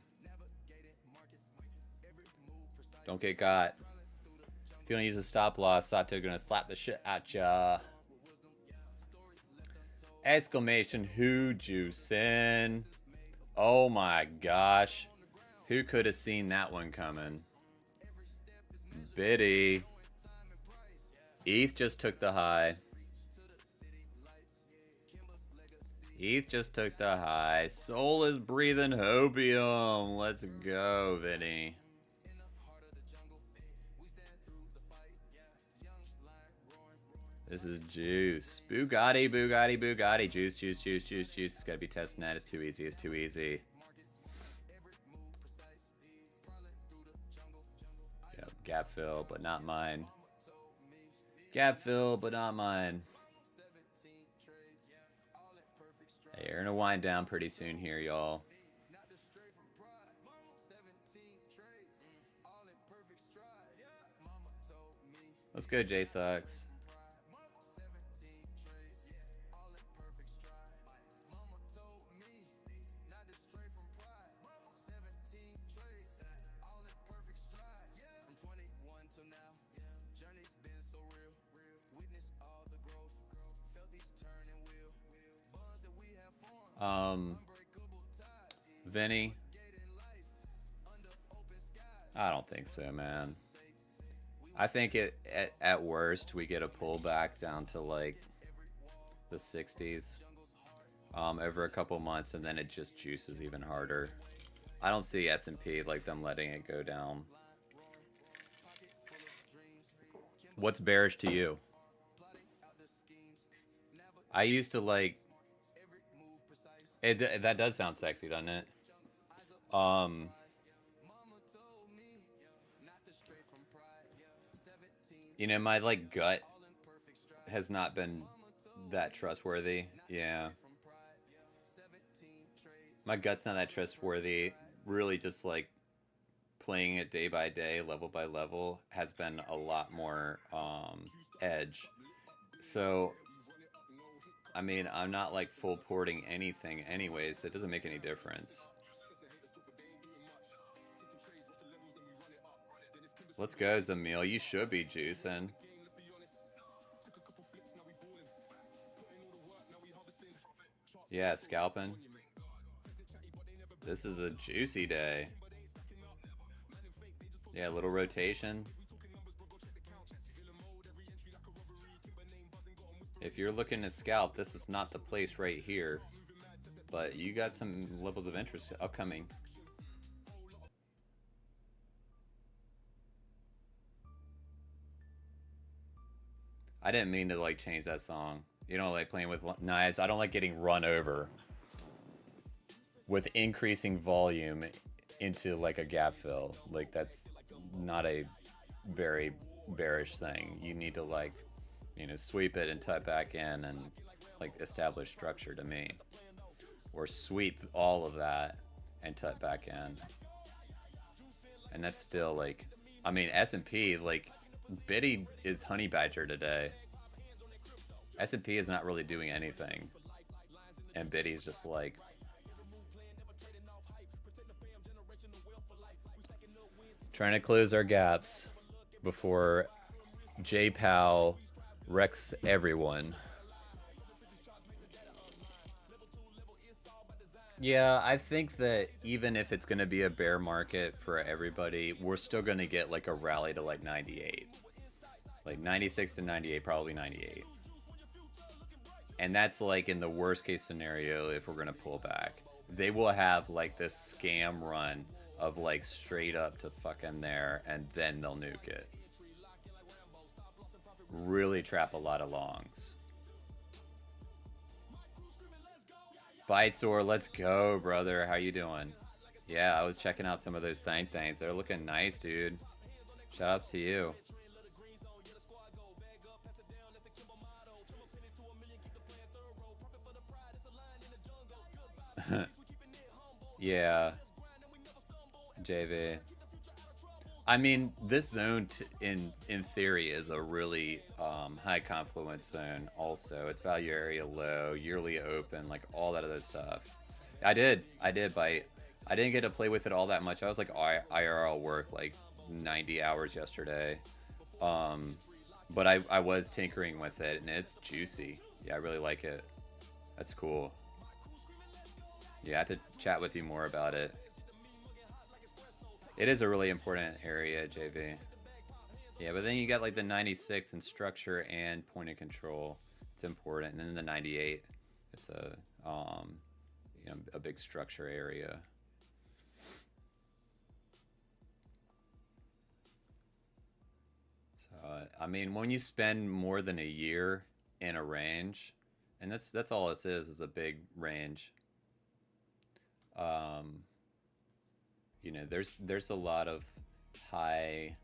Don't get got. If you don't use a stop loss, Sato gonna slap the shit at ya. Exclamation who juicing. Oh my gosh. Who could have seen that one coming? Biddy. ETH just took the high. ETH just took the high. Soul is breathing hopium. Let's go, Vinny. This is juice. Bugatti, Bugatti, Bugatti. Juice, juice, juice, juice, juice. It's gotta be testnet. It's too easy. It's too easy. Yep, gap fill, but not mine. Gap fill, but not mine. Hey, you're gonna wind down pretty soon here, y'all. Let's go, J-Sucks. Vinny, I don't think so, man. I think at worst we get a pullback down to like the 60s over a couple months, and then it just juices even harder. I don't see S&P like them letting it go down. What's bearish to you? I used to like it. That does sound sexy, doesn't it? You know, my like gut has not been that trustworthy. Yeah. My gut's not that trustworthy. Really just like playing it day by day, level by level has been a lot more edge. So I mean, I'm not like full porting anything anyways, so it doesn't make any difference. Let's go, Zamil. You should be juicing. Yeah, scalping. This is a juicy day. Yeah, a little rotation. If you're looking to scalp, this is not the place right here. But you got some levels of interest upcoming. I didn't mean to like change that song. You know, like playing with knives. I don't like getting run over with increasing volume into like a gap fill. Like that's not a very bearish thing. You need to like, you know, sweep it and tuck back in and like establish structure to me. Or sweep all of that and tuck back in. And that's still like, I mean, S&P, like, Biddy is honey badger today. S&P is not really doing anything. And Biddy's just like, trying to close our gaps before J-Pow wrecks everyone. Yeah, I think that even if it's going to be a bear market for everybody, we're still going to get like a rally to like 98. Like 96 to 98, probably 98. And that's like in the worst case scenario if we're going to pull back. They will have like this scam run of like straight up to fucking there and then they'll nuke it. Really trap a lot of longs. Bitesore, let's go, brother. How you doing? Yeah, I was checking out some of those things. They're looking nice, dude. Shoutouts to you. Yeah. JV. I mean, this zone in theory is a really high confluence zone also. It's value area low, yearly open, like all that other stuff. I did bite. I didn't get to play with it all that much. I was like IRL work like 90 hours yesterday. But I was tinkering with it and it's juicy. Yeah, I really like it. That's cool. Yeah, I have to chat with you more about it. It is a really important area, JV. Yeah, but then you got like the 96 in structure and point of control. It's important. And then the 98, it's a you know, a big structure area. So I mean, when you spend more than a year in a range, and that's all this is a big range. You know, there's a lot of high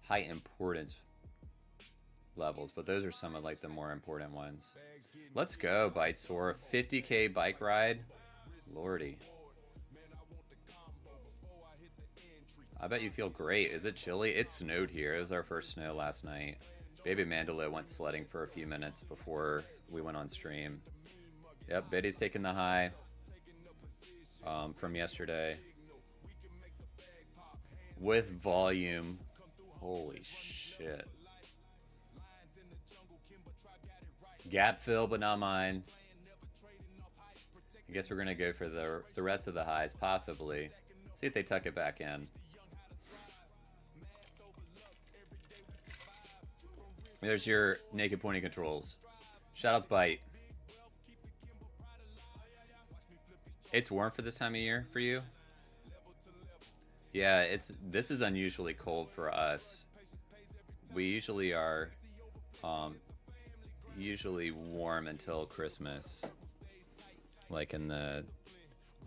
high importance levels, but those are some of like the more important ones. Let's go, Bitesore. 50K bike ride. Lordy. I bet you feel great. Is it chilly? It snowed here. It was our first snow last night. Baby Mandalo went sledding for a few minutes before we went on stream. Yep, Biddy's taking the high from yesterday. With volume. Holy shit. Gap fill, but not mine. I guess we're going to go for the rest of the highs, possibly. See if they tuck it back in. There's your naked pointing controls. Shoutouts, Bite. It's warm for this time of year for you? Yeah, this is unusually cold for us. We usually are usually warm until Christmas. Like in the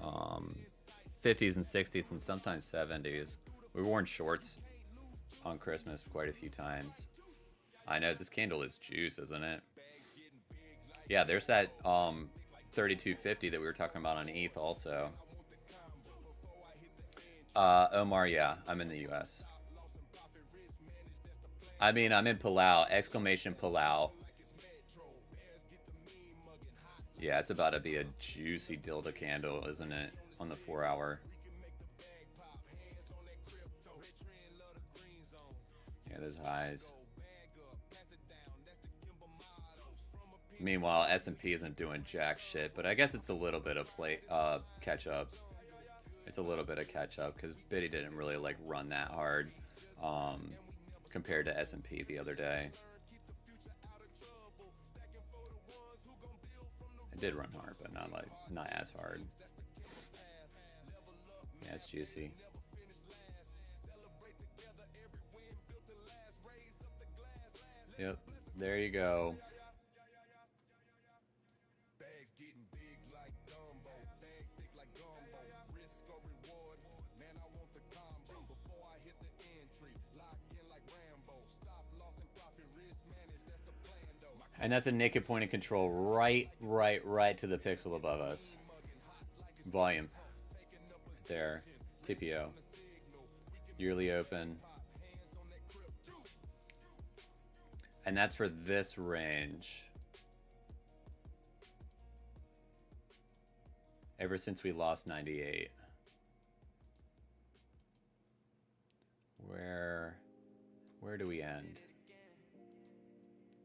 50s and 60s and sometimes 70s. We've worn shorts on Christmas quite a few times. I know, this candle is juice, isn't it? Yeah, there's that 3250 that we were talking about on ETH also. Omar, yeah, I'm in the US. I mean, I'm in Palau. Exclamation Palau. Yeah, it's about to be a juicy dildo candle, isn't it? On the 4 hour. Yeah, those highs. Meanwhile, S&P isn't doing jack shit, but I guess it's a little bit of catch up. It's a little bit of catch up because Biddy didn't really like run that hard compared to S&P the other day. It did run hard, but not as hard. Yeah, it's juicy. Yep, there you go. And that's a naked point of control right to the pixel above us. Volume. There. TPO. Yearly open. And that's for this range. Ever since we lost 98. Where do we end?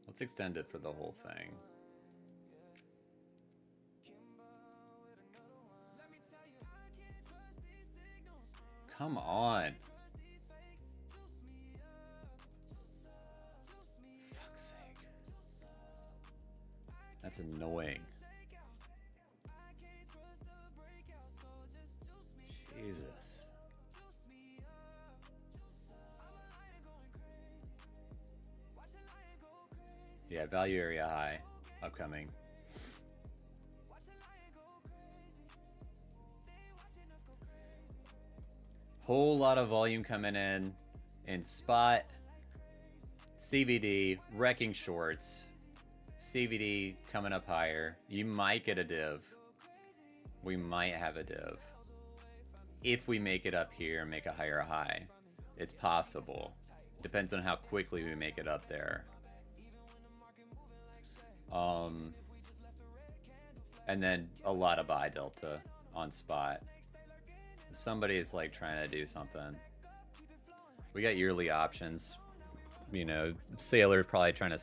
Let's extend it for the whole thing. Come on. Fuck's sake. That's annoying. Jesus. Yeah, value area high, upcoming. Whole lot of volume coming in spot, CVD, wrecking shorts, CVD coming up higher. You might get a div. We might have a div. If we make it up here and make a higher high, it's possible. Depends on how quickly we make it up there. And then a lot of buy delta on spot. Somebody's like trying to do something. We got yearly options. You know, Sailor probably trying to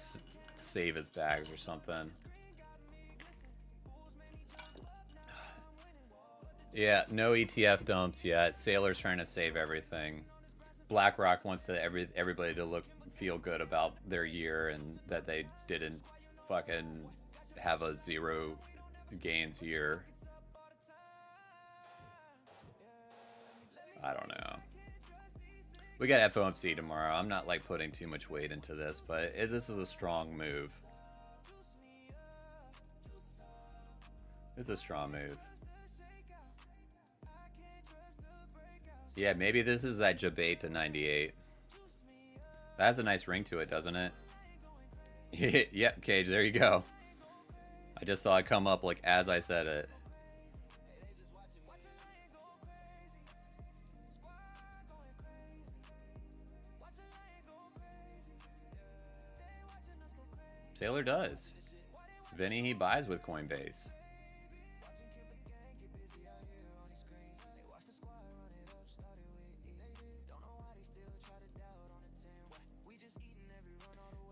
save his bags or something. Yeah, no ETF dumps yet. Sailor's trying to save everything. BlackRock wants to everybody to feel good about their year and that they didn't fucking have a zero gains year. I don't know. We got FOMC tomorrow. I'm not like putting too much weight into this, but this is a strong move. It's a strong move. Yeah, maybe this is that debate to 98. That has a nice ring to it, doesn't it? Yep, Cage, there you go. I just saw it come up like as I said it. Sailor does. Vinny, he buys with Coinbase.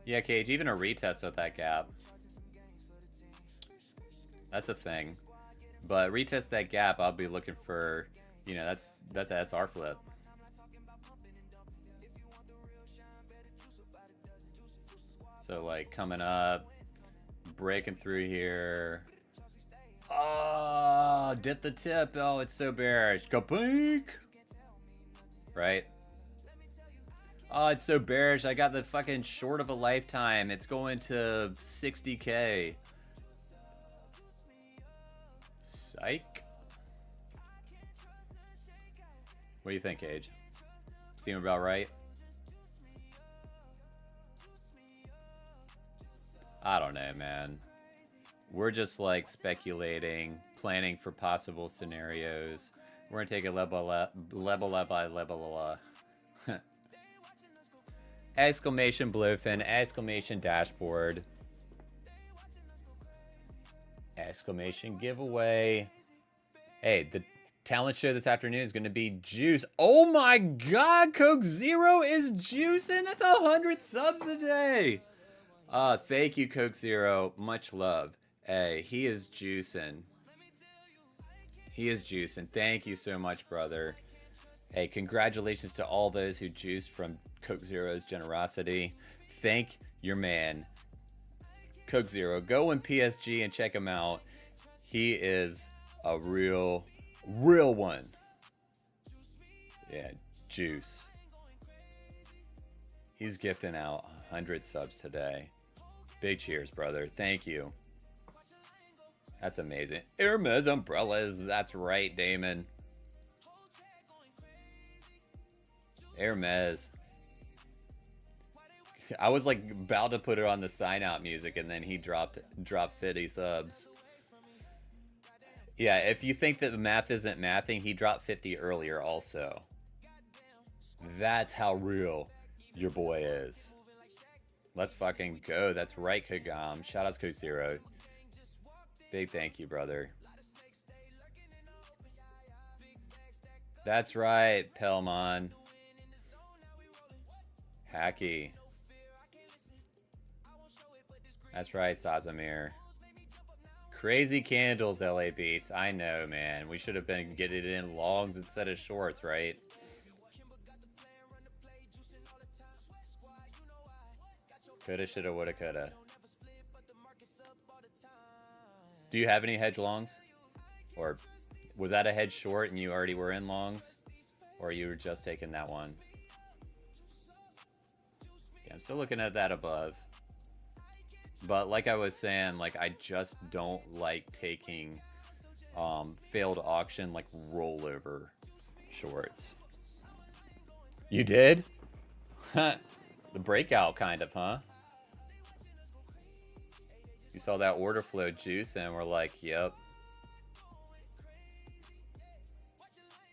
Yeah, Cage, even a retest of that gap. That's a thing. But retest that gap, I'll be looking for, you know, that's an SR flip. So like coming up, breaking through here. Oh, dip the tip. Oh, it's so bearish. Go blink. Right? Oh, it's so bearish. I got the fucking short of a lifetime. It's going to 60K. Psych. What do you think, Age? Seem about right? I don't know, man. We're just like speculating, planning for possible scenarios. We're gonna take it level by level. Exclamation BLOFIN, exclamation dashboard. Exclamation giveaway. Hey, the talent show this afternoon is going to be Juice. Oh my God, Coke Zero is juicing. That's 100 subs today. Thank you, Coke Zero. Much love. Hey, he is juicing. He is juicing. Thank you so much, brother. Hey, congratulations to all those who juiced from Coke Zero's generosity. Thank your man, Coke Zero. Go in PSG and check him out. He is a real one. Yeah, juice. He's gifting out 100 subs today. Big cheers, brother. Thank you. That's amazing. Hermes umbrellas. That's right, Damon. Hermes. I was like about to put it on the sign out music, and then he dropped 50 subs. Yeah, if you think that the math isn't mathing, he dropped 50 earlier also. That's how real your boy is. Let's fucking go. That's right, Kagam. Shout out to Coke Zero. Big thank you, brother. That's right, Pelmon. Hacky. That's right, Sazamir. Crazy candles, LA Beats. I know, man. We should have been getting it in longs instead of shorts, right? Coulda, shoulda, woulda, coulda. Do you have any hedge longs? Or was that a hedge short and you already were in longs? Or you were just taking that one? Yeah, I'm still looking at that above. But like I was saying, like I just don't like taking failed auction like rollover shorts. You did? The breakout kind of, huh? You saw that order flow juice and we're like, yep.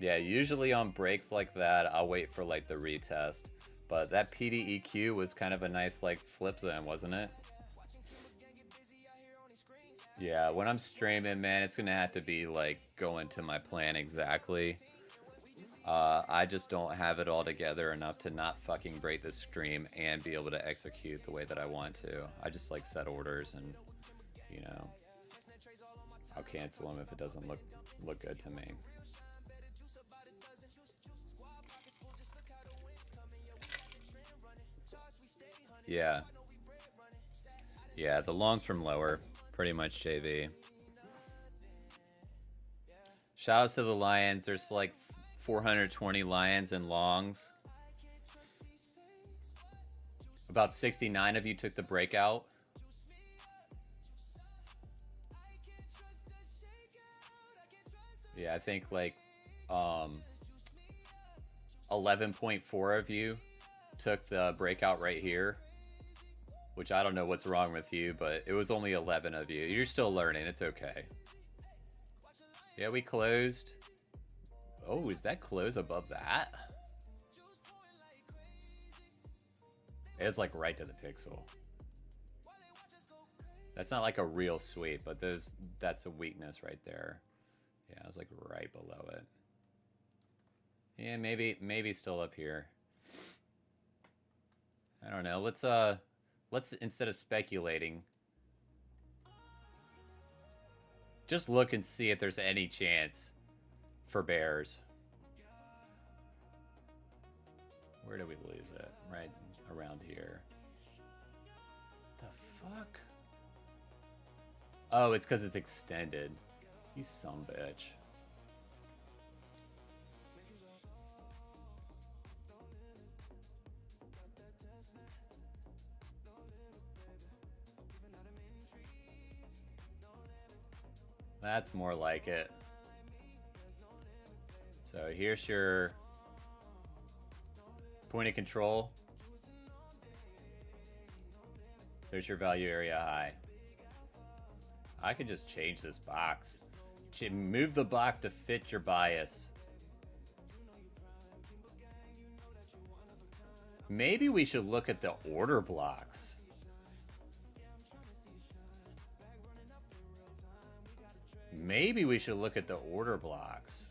Yeah, usually on breaks like that, I'll wait for like the retest. But that PDEQ was kind of a nice like flip zone, wasn't it? Yeah, when I'm streaming, man, it's gonna have to be like going to my plan exactly. I just don't have it all together enough to not fucking break the stream and be able to execute the way that I want to. I just like set orders and, you know, I'll cancel them if it doesn't look good to me. Yeah. Yeah, the longs from lower. Pretty much, JV. Shoutouts to the Lions. There's like 420 Lions and longs. About 69 of you took the breakout. Yeah, I think like 11.4 of you took the breakout right here. Which I don't know what's wrong with you, but it was only 11 of you. You're still learning. It's okay. Yeah, we closed. Oh, is that close above that? It's like right to the pixel. That's not like a real sweep, but that's a weakness right there. Yeah, I was like right below it. Yeah, maybe still up here. I don't know. Let's, instead of speculating, just look and see if there's any chance for bears. Where do we lose it? Right around here. The fuck? Oh, it's because it's extended. You sumbitch. That's more like it. So here's your point of control. There's your value area high. I could just change this box. Move the box to fit your bias. Maybe we should look at the order blocks. Maybe we should look at the order blocks.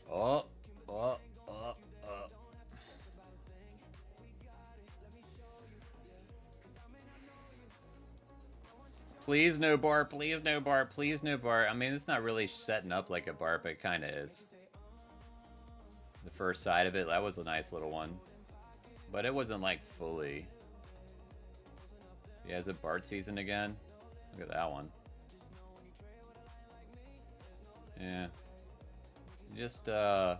Oh. Please no bar, please no bar, please no bar. I mean, it's not really setting up like a bar, but it kind of is. The first side of it, that was a nice little one. But it wasn't like fully. Yeah, is it BART season again? Look at that one. Yeah. Just, yeah,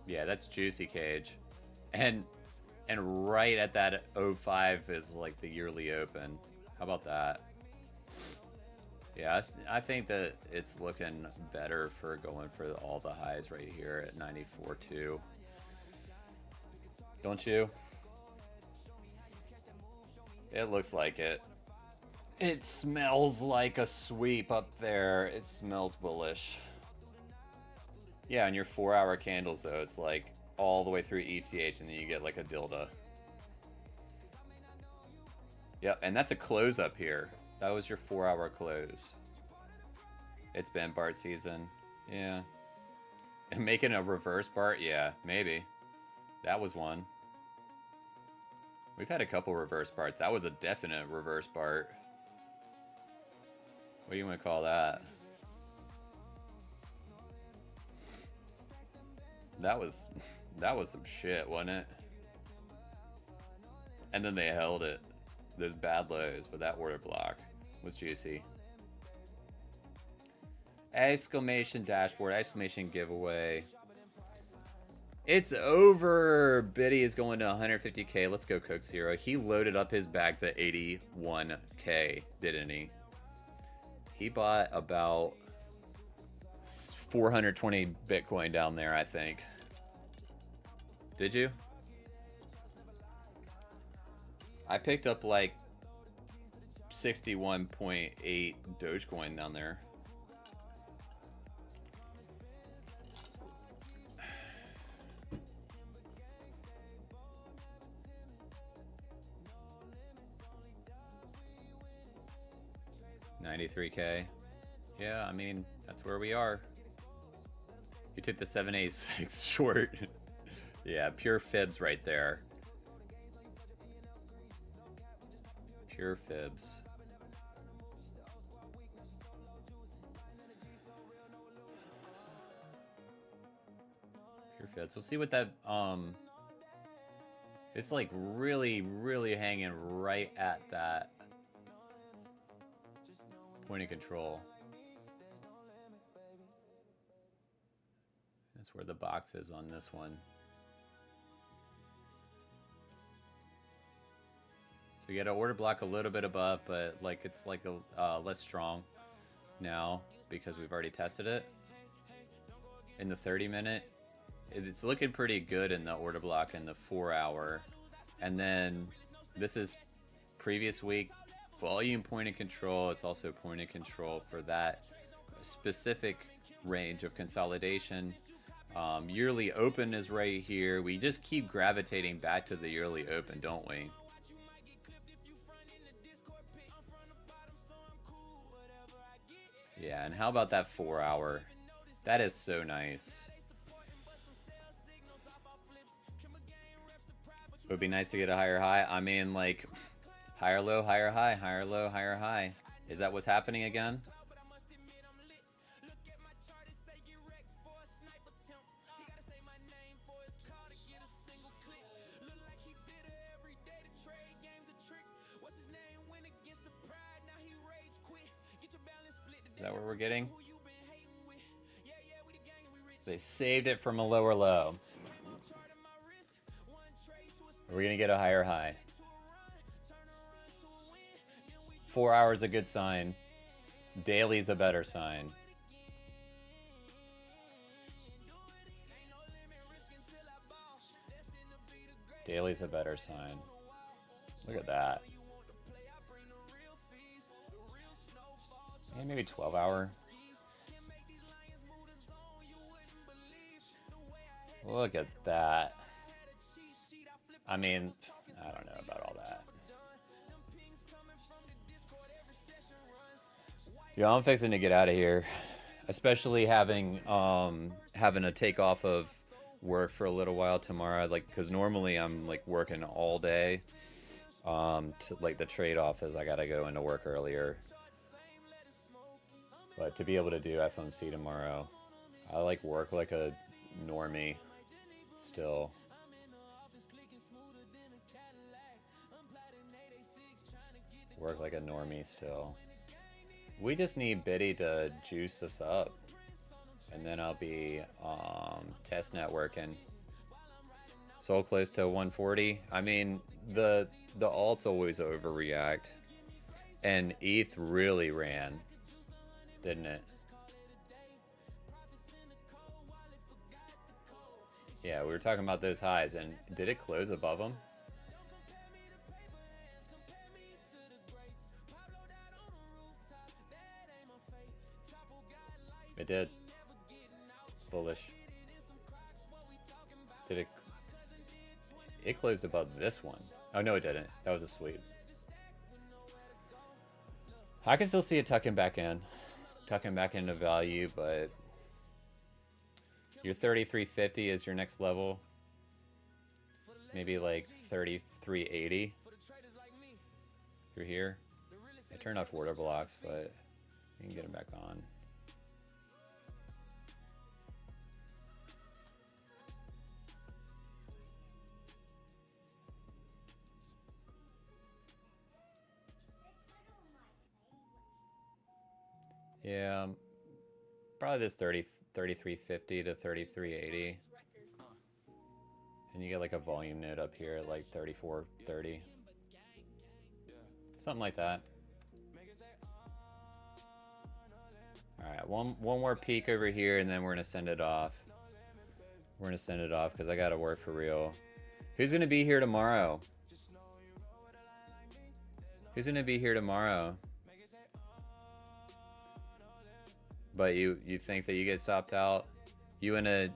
that's Juicy Cage. And right at that 05 is like the yearly open. How about that? Yeah, I think that it's looking better for going for all the highs right here at 94.2. Don't you? It looks like it. It smells like a sweep up there. It smells bullish. Yeah, and your 4-hour candles though, it's like all the way through ETH and then you get like a dildo. Yep, and that's a close up here. That was your 4-hour close. It's been BART season. Yeah. And making a reverse BART? Yeah, maybe. That was one. We've had a couple reverse BARTs. That was a definite reverse BART. What do you want to call that? That was some shit, wasn't it? And then they held it. Those bad lows, but that order block was juicy. Exclamation dashboard, exclamation giveaway. It's over. Biddy is going to 150k. Let's go, Coke Zero. He loaded up his bags at 81k, didn't he? He bought about 420 Bitcoin down there, I think. Did you? I picked up like 61.8 Dogecoin down there. $93K. Yeah, I mean, that's where we are. You took the 786 short. Yeah, pure fibs right there. Pure fibs. Pure fibs. We'll see what that, it's like really, really hanging right at that point of control. That's where the box is on this one. So you get an order block a little bit above, but like it's like a less strong now because we've already tested it. In the 30-minute, it's looking pretty good in the order block in the 4-hour. And then this is previous week volume point of control. It's also point of control for that specific range of consolidation. Yearly open is right here. We just keep gravitating back to the yearly open, don't we? Yeah, and how about that 4-hour? That is so nice. It would be nice to get a higher high. I mean, like, higher low, higher high, higher low, higher high. Is that what's happening again? Is that what we're getting? They saved it from a lower low. We're gonna get a higher high. 4 hours a good sign. Daily's a better sign. Daily's a better sign. Look at that. Yeah, maybe 12 hour. Look at that. I mean, I don't know about all that. Yeah, I'm fixing to get out of here, especially having to take off of work for a little while tomorrow. Like, because normally I'm like working all day. Like the trade-off is I gotta go into work earlier. But to be able to do FOMC tomorrow, I like work like a normie still. Work like a normie still. We just need Biddy to juice us up. And then I'll be test networking. Soul close to 140. I mean, the alts always overreact. And ETH really ran, didn't it? Yeah, we were talking about those highs, and did it close above them? It did. It's bullish. Did it? It closed above this one. Oh, no, it didn't. That was a sweep. I can still see it tucking back in. Tucking back into value, but your 3350 is your next level. Maybe like 3380 through here. I turned off order blocks, but you can get them back on. Yeah, probably this 3350 to 3380. And you get like a volume node up here at like 3430. Something like that. Alright, one more peek over here and then we're gonna send it off. We're gonna send it off because I gotta work for real. Who's gonna be here tomorrow? Who's gonna be here tomorrow? But you think that you get stopped out? You in a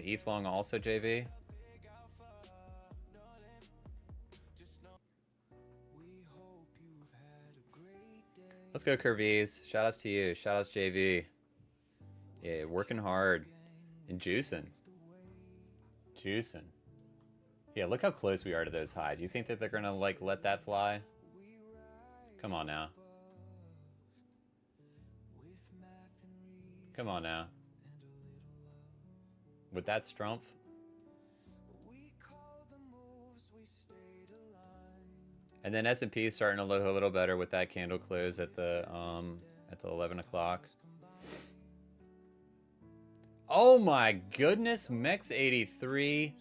ETH long also, JV? Let's go, Curvies. Shout outs to you. Shout outs, JV. Yeah, working hard and juicing. Juicing. Yeah, look how close we are to those highs. You think that they're gonna like let that fly? Come on now. Come on now. With that strumpf. And then S&P is starting to look a little better with that candle close at the 11 o'clock. Oh my goodness, MEXC 83.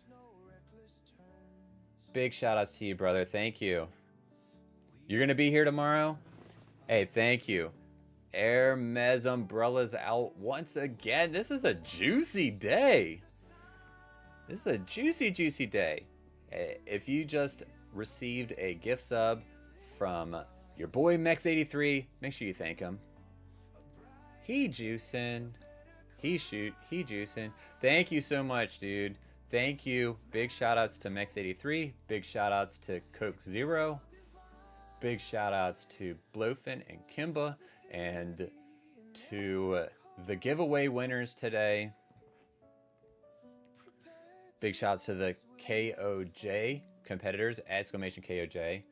Big shout outs to you, brother. Thank you. You're gonna be here tomorrow? Hey, thank you. Hermes umbrellas out once again. This is a juicy day. This is a juicy day. If you just received a gift sub from your boy MEXC83, make sure you thank him. He juicing. He juicing. Thank you so much, dude. Thank you. Big shout outs to MEXC83. Big shout outs to Coke Zero. Big shout outs to BLOFIN and KIMBA. And to the giveaway winners today. Big shouts to the KOJ competitors, exclamation KOJ.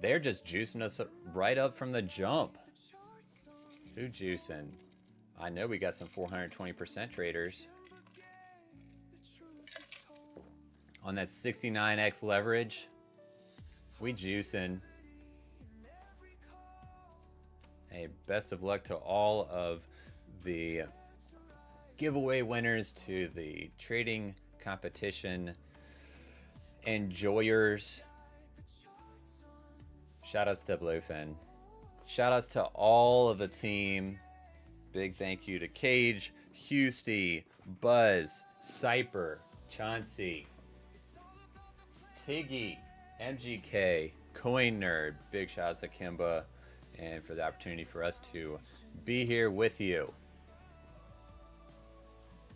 They're just juicing us right up from the jump. Who juicing? I know we got some 420% traders. On that 69x leverage. We juicing. Hey, best of luck to all of the giveaway winners, to the trading competition enjoyers. Shout outs to BLOFIN. Shout outs to all of the team. Big thank you to Cage, Husty, Buzz, Cyper, Chauncey, Tiggy, MGK, Coin Nerd. Big shout outs to Kimba. And for the opportunity for us to be here with you.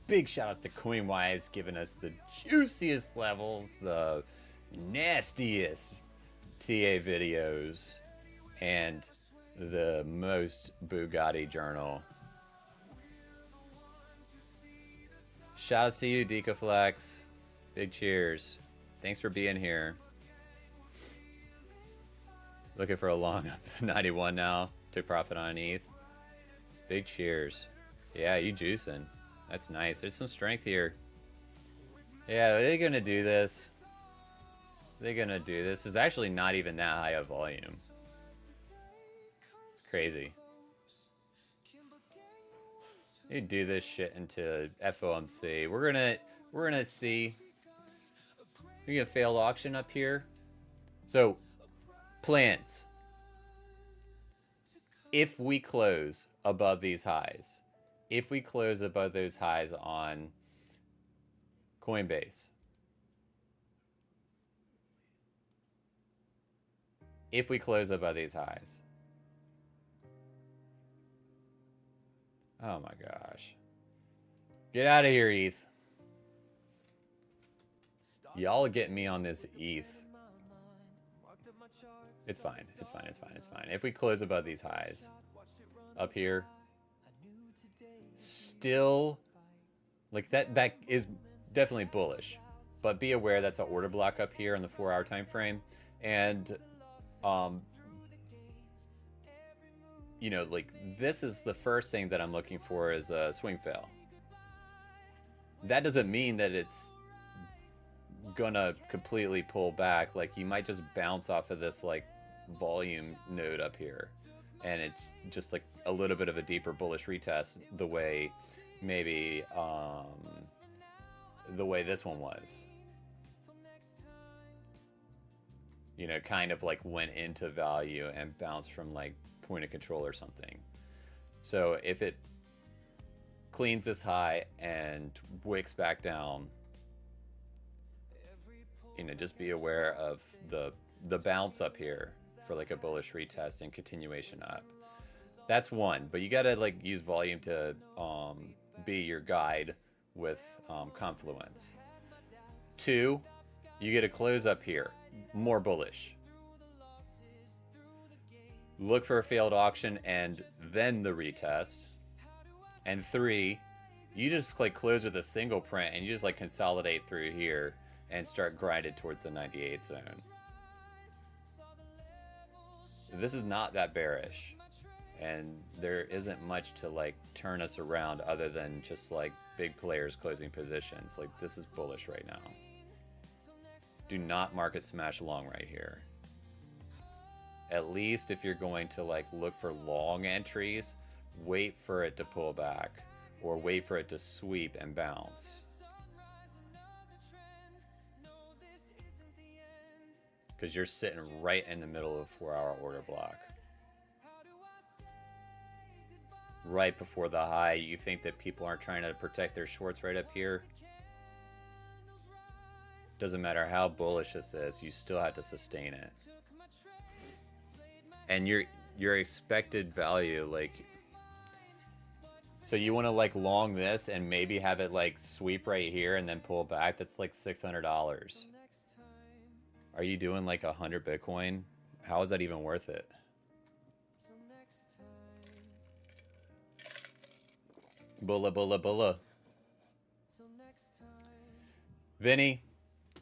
Big shout outs to Coinwise giving us the juiciest levels, the nastiest TA videos, and the most Bugatti journal. Shout outs to you, Decaflex. Big cheers. Thanks for being here. Looking for a long 91 now. Took profit on an ETH. Big cheers. Yeah, you juicing. That's nice. There's some strength here. Yeah, are they going to do this? They're going to do this. It's actually not even that high of volume. Crazy. You do this shit into FOMC. We're gonna see. We get a failed auction up here. So, plans. If we close above these highs, if we close above those highs on Coinbase, if we close above these highs, oh my gosh, get out of here, ETH. Y'all get me on this ETH. It's fine. It's fine. It's fine. It's fine. If we close above these highs up here, still like that is definitely bullish, but be aware that's an order block up here in the 4-hour time frame. And you know, like this is the first thing that I'm looking for is a swing fail. That doesn't mean that it's gonna completely pull back. Like you might just bounce off of this like volume node up here, and it's just like a little bit of a deeper bullish retest, the way maybe the way this one was. You know, kind of like went into value and bounced from like point of control or something. So if it cleans this high and wicks back down, you know, just be aware of the bounce up here for like a bullish retest and continuation up. That's one, but you gotta like use volume to be your guide with confluence. Two, you get a close up here, more bullish. Look for a failed auction and then the retest. And three, you just like close with a single print and you just like consolidate through here and start grinded towards the 98 zone. This is not that bearish, and there isn't much to like turn us around other than just like big players closing positions. Like this is bullish right now. Do not market smash long right here. At least if you're going to like look for long entries, wait for it to pull back or wait for it to sweep and bounce. Because you're sitting right in the middle of a 4-hour order block. Right before the high, you think that people aren't trying to protect their shorts right up here? Doesn't matter how bullish this is, you still have to sustain it. And your expected value, like, so you want to like long this and maybe have it like sweep right here and then pull back. That's like $600. Are you doing like 100 Bitcoin? How is that even worth it? Bulla, bulla, bulla. Vinny,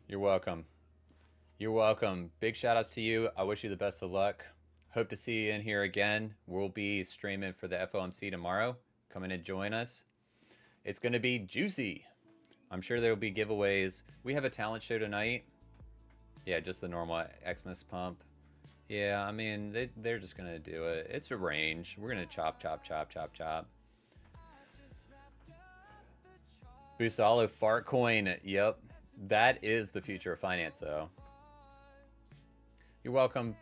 you're welcome. You're welcome. Big shout outs to you. I wish you the best of luck. Hope to see you in here again. We'll be streaming for the FOMC tomorrow. Come in and join us. It's going to be juicy. I'm sure there will be giveaways. We have a talent show tonight. Yeah, just the normal Xmas pump. Yeah, I mean, they're just going to do it. It's a range. We're going to chop, chop, chop, chop, chop. Busalo fart coin. Yep. That is the future of finance, though. You're welcome,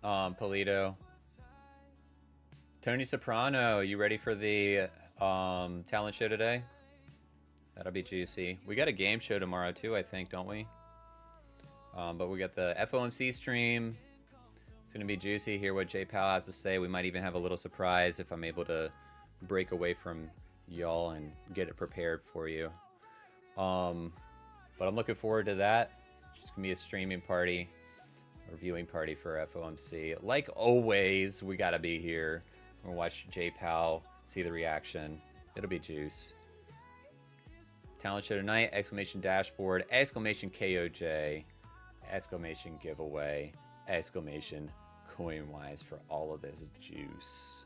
Polito. Tony Soprano, you ready for the talent show today? That'll be juicy. We got a game show tomorrow, too, I think, don't we? But we got the FOMC stream. It's gonna be juicy. Hear what J Pal has to say. We might even have a little surprise if I'm able to break away from y'all and get it prepared for you. But I'm looking forward to that. It's gonna be a streaming party, a viewing party for FOMC. Like always, we gotta be here. We're gonna watch J Pal, see the reaction. It'll be juice. Talent show tonight! Exclamation dashboard! Exclamation KOJ! Exclamation giveaway! Exclamation coin-wise for all of this juice.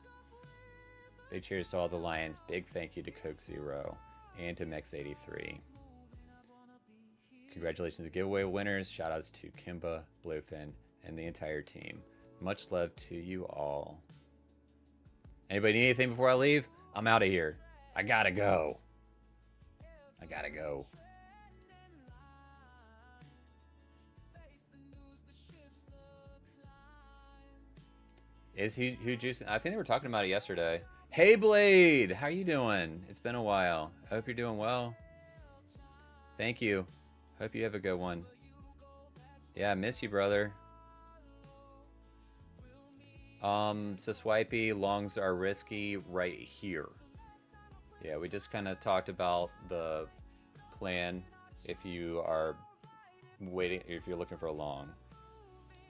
Big cheers to all the Lions. Big thank you to Coke Zero and to MEXC83. Congratulations to giveaway winners. Shout outs to KIMBA, BLOFIN, and the entire team. Much love to you all. Anybody need anything before I leave? I'm out of here. I gotta go. I gotta go. Is he who juicing? I think they were talking about it yesterday. Hey Blade, how you doing? It's been a while. I hope you're doing well. Thank you. Hope you have a good one. Yeah, I miss you, brother. So swipey, longs are risky right here. Yeah, we just kind of talked about the plan if you are waiting, if you're looking for a long.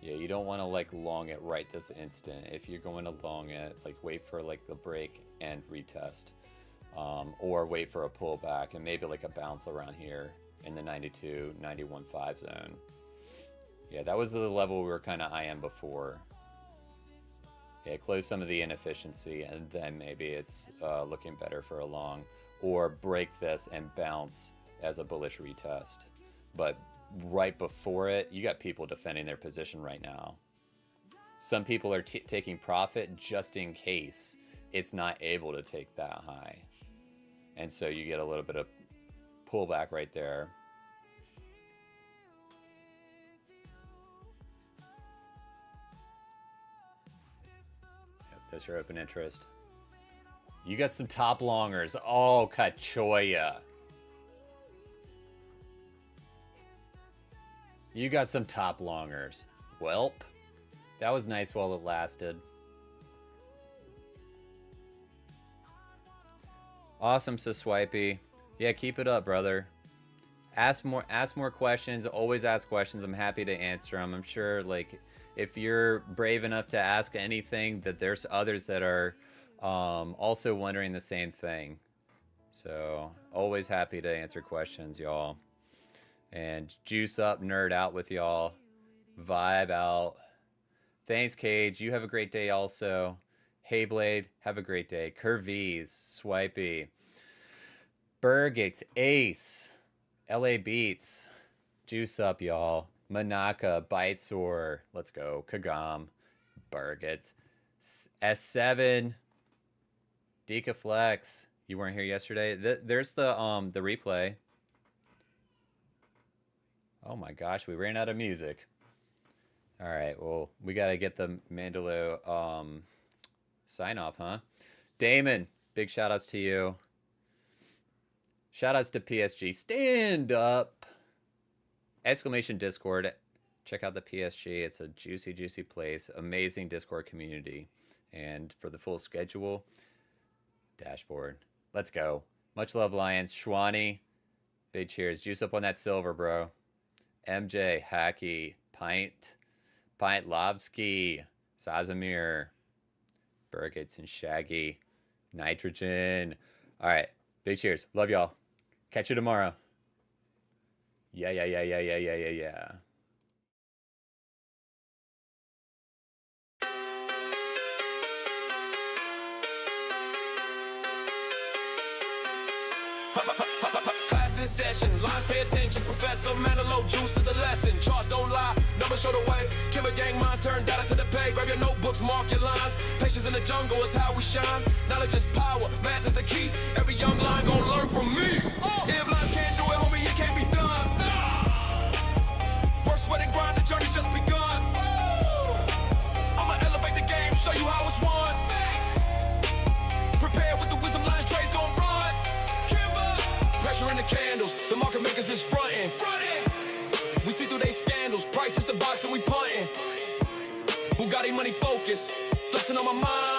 Yeah, you don't want to like long it right this instant. If you're going to long it, like wait for like the break and retest, or wait for a pullback and maybe like a bounce around here in the 92, 91.5 zone. Yeah, that was the level we were kind of eyeing before. Yeah, close some of the inefficiency and then maybe it's looking better for a long, or break this and bounce as a bullish retest. But right before it, you got people defending their position right now. Some people are taking profit just in case it's not able to take that high. And so you get a little bit of pullback right there. Yep, that's your open interest. You got some top longers. Oh, Kachoya. You got some top longers. Welp. That was nice while it lasted. Awesome, so swipey. Yeah, keep it up, brother. Ask more questions. Always ask questions. I'm happy to answer them. I'm sure, like, if you're brave enough to ask anything, that there's others that are also wondering the same thing. So, always happy to answer questions, y'all. And juice up, nerd out with y'all. Vibe out. Thanks, Cage. You have a great day also. Hey, Blade. Have a great day. Curvies. Swipey. Burgates. Ace. LA Beats. Juice up, y'all. Manaka. Bitesore. Let's go. Kagam. Burgates. S7. Deka Flex. You weren't here yesterday. There's the replay. Oh my gosh, we ran out of music. All right, well, we got to get the Mandalo sign off, huh? Damon, big shout outs to you. Shout outs to PSG. Stand up. Exclamation Discord. Check out the PSG. It's a juicy, juicy place. Amazing Discord community. And for the full schedule, dashboard. Let's go. Much love, Lions. Schwani, big cheers. Juice up on that silver, bro. MJ, Hacky, Pintlovsky, Sazamir, Burgates and Shaggy, Nitrogen. All right, big cheers. Love y'all. Catch you tomorrow. Yeah. Class in session, lines pay attention. Professor Mandalo, juice is the lesson. Charts don't lie, numbers show the way. KIMBA gang minds turn data to the pay. Grab your notebooks, mark your lines. Patience in the jungle is how we shine. Knowledge is power, math is the key. Every young line gon' learn from me. If lines can't do it, homie, it can't be done. Work, sweat, and grind, the journey just begun. I'ma elevate the game, show you how it's won. Prepare with the wisdom lines, trades gon' run. Pressure in the candles, the market makers is frontin'. We see through they scandals, price is the box and we puntin'. Who got Bugatti money focus. Flexing on my mind.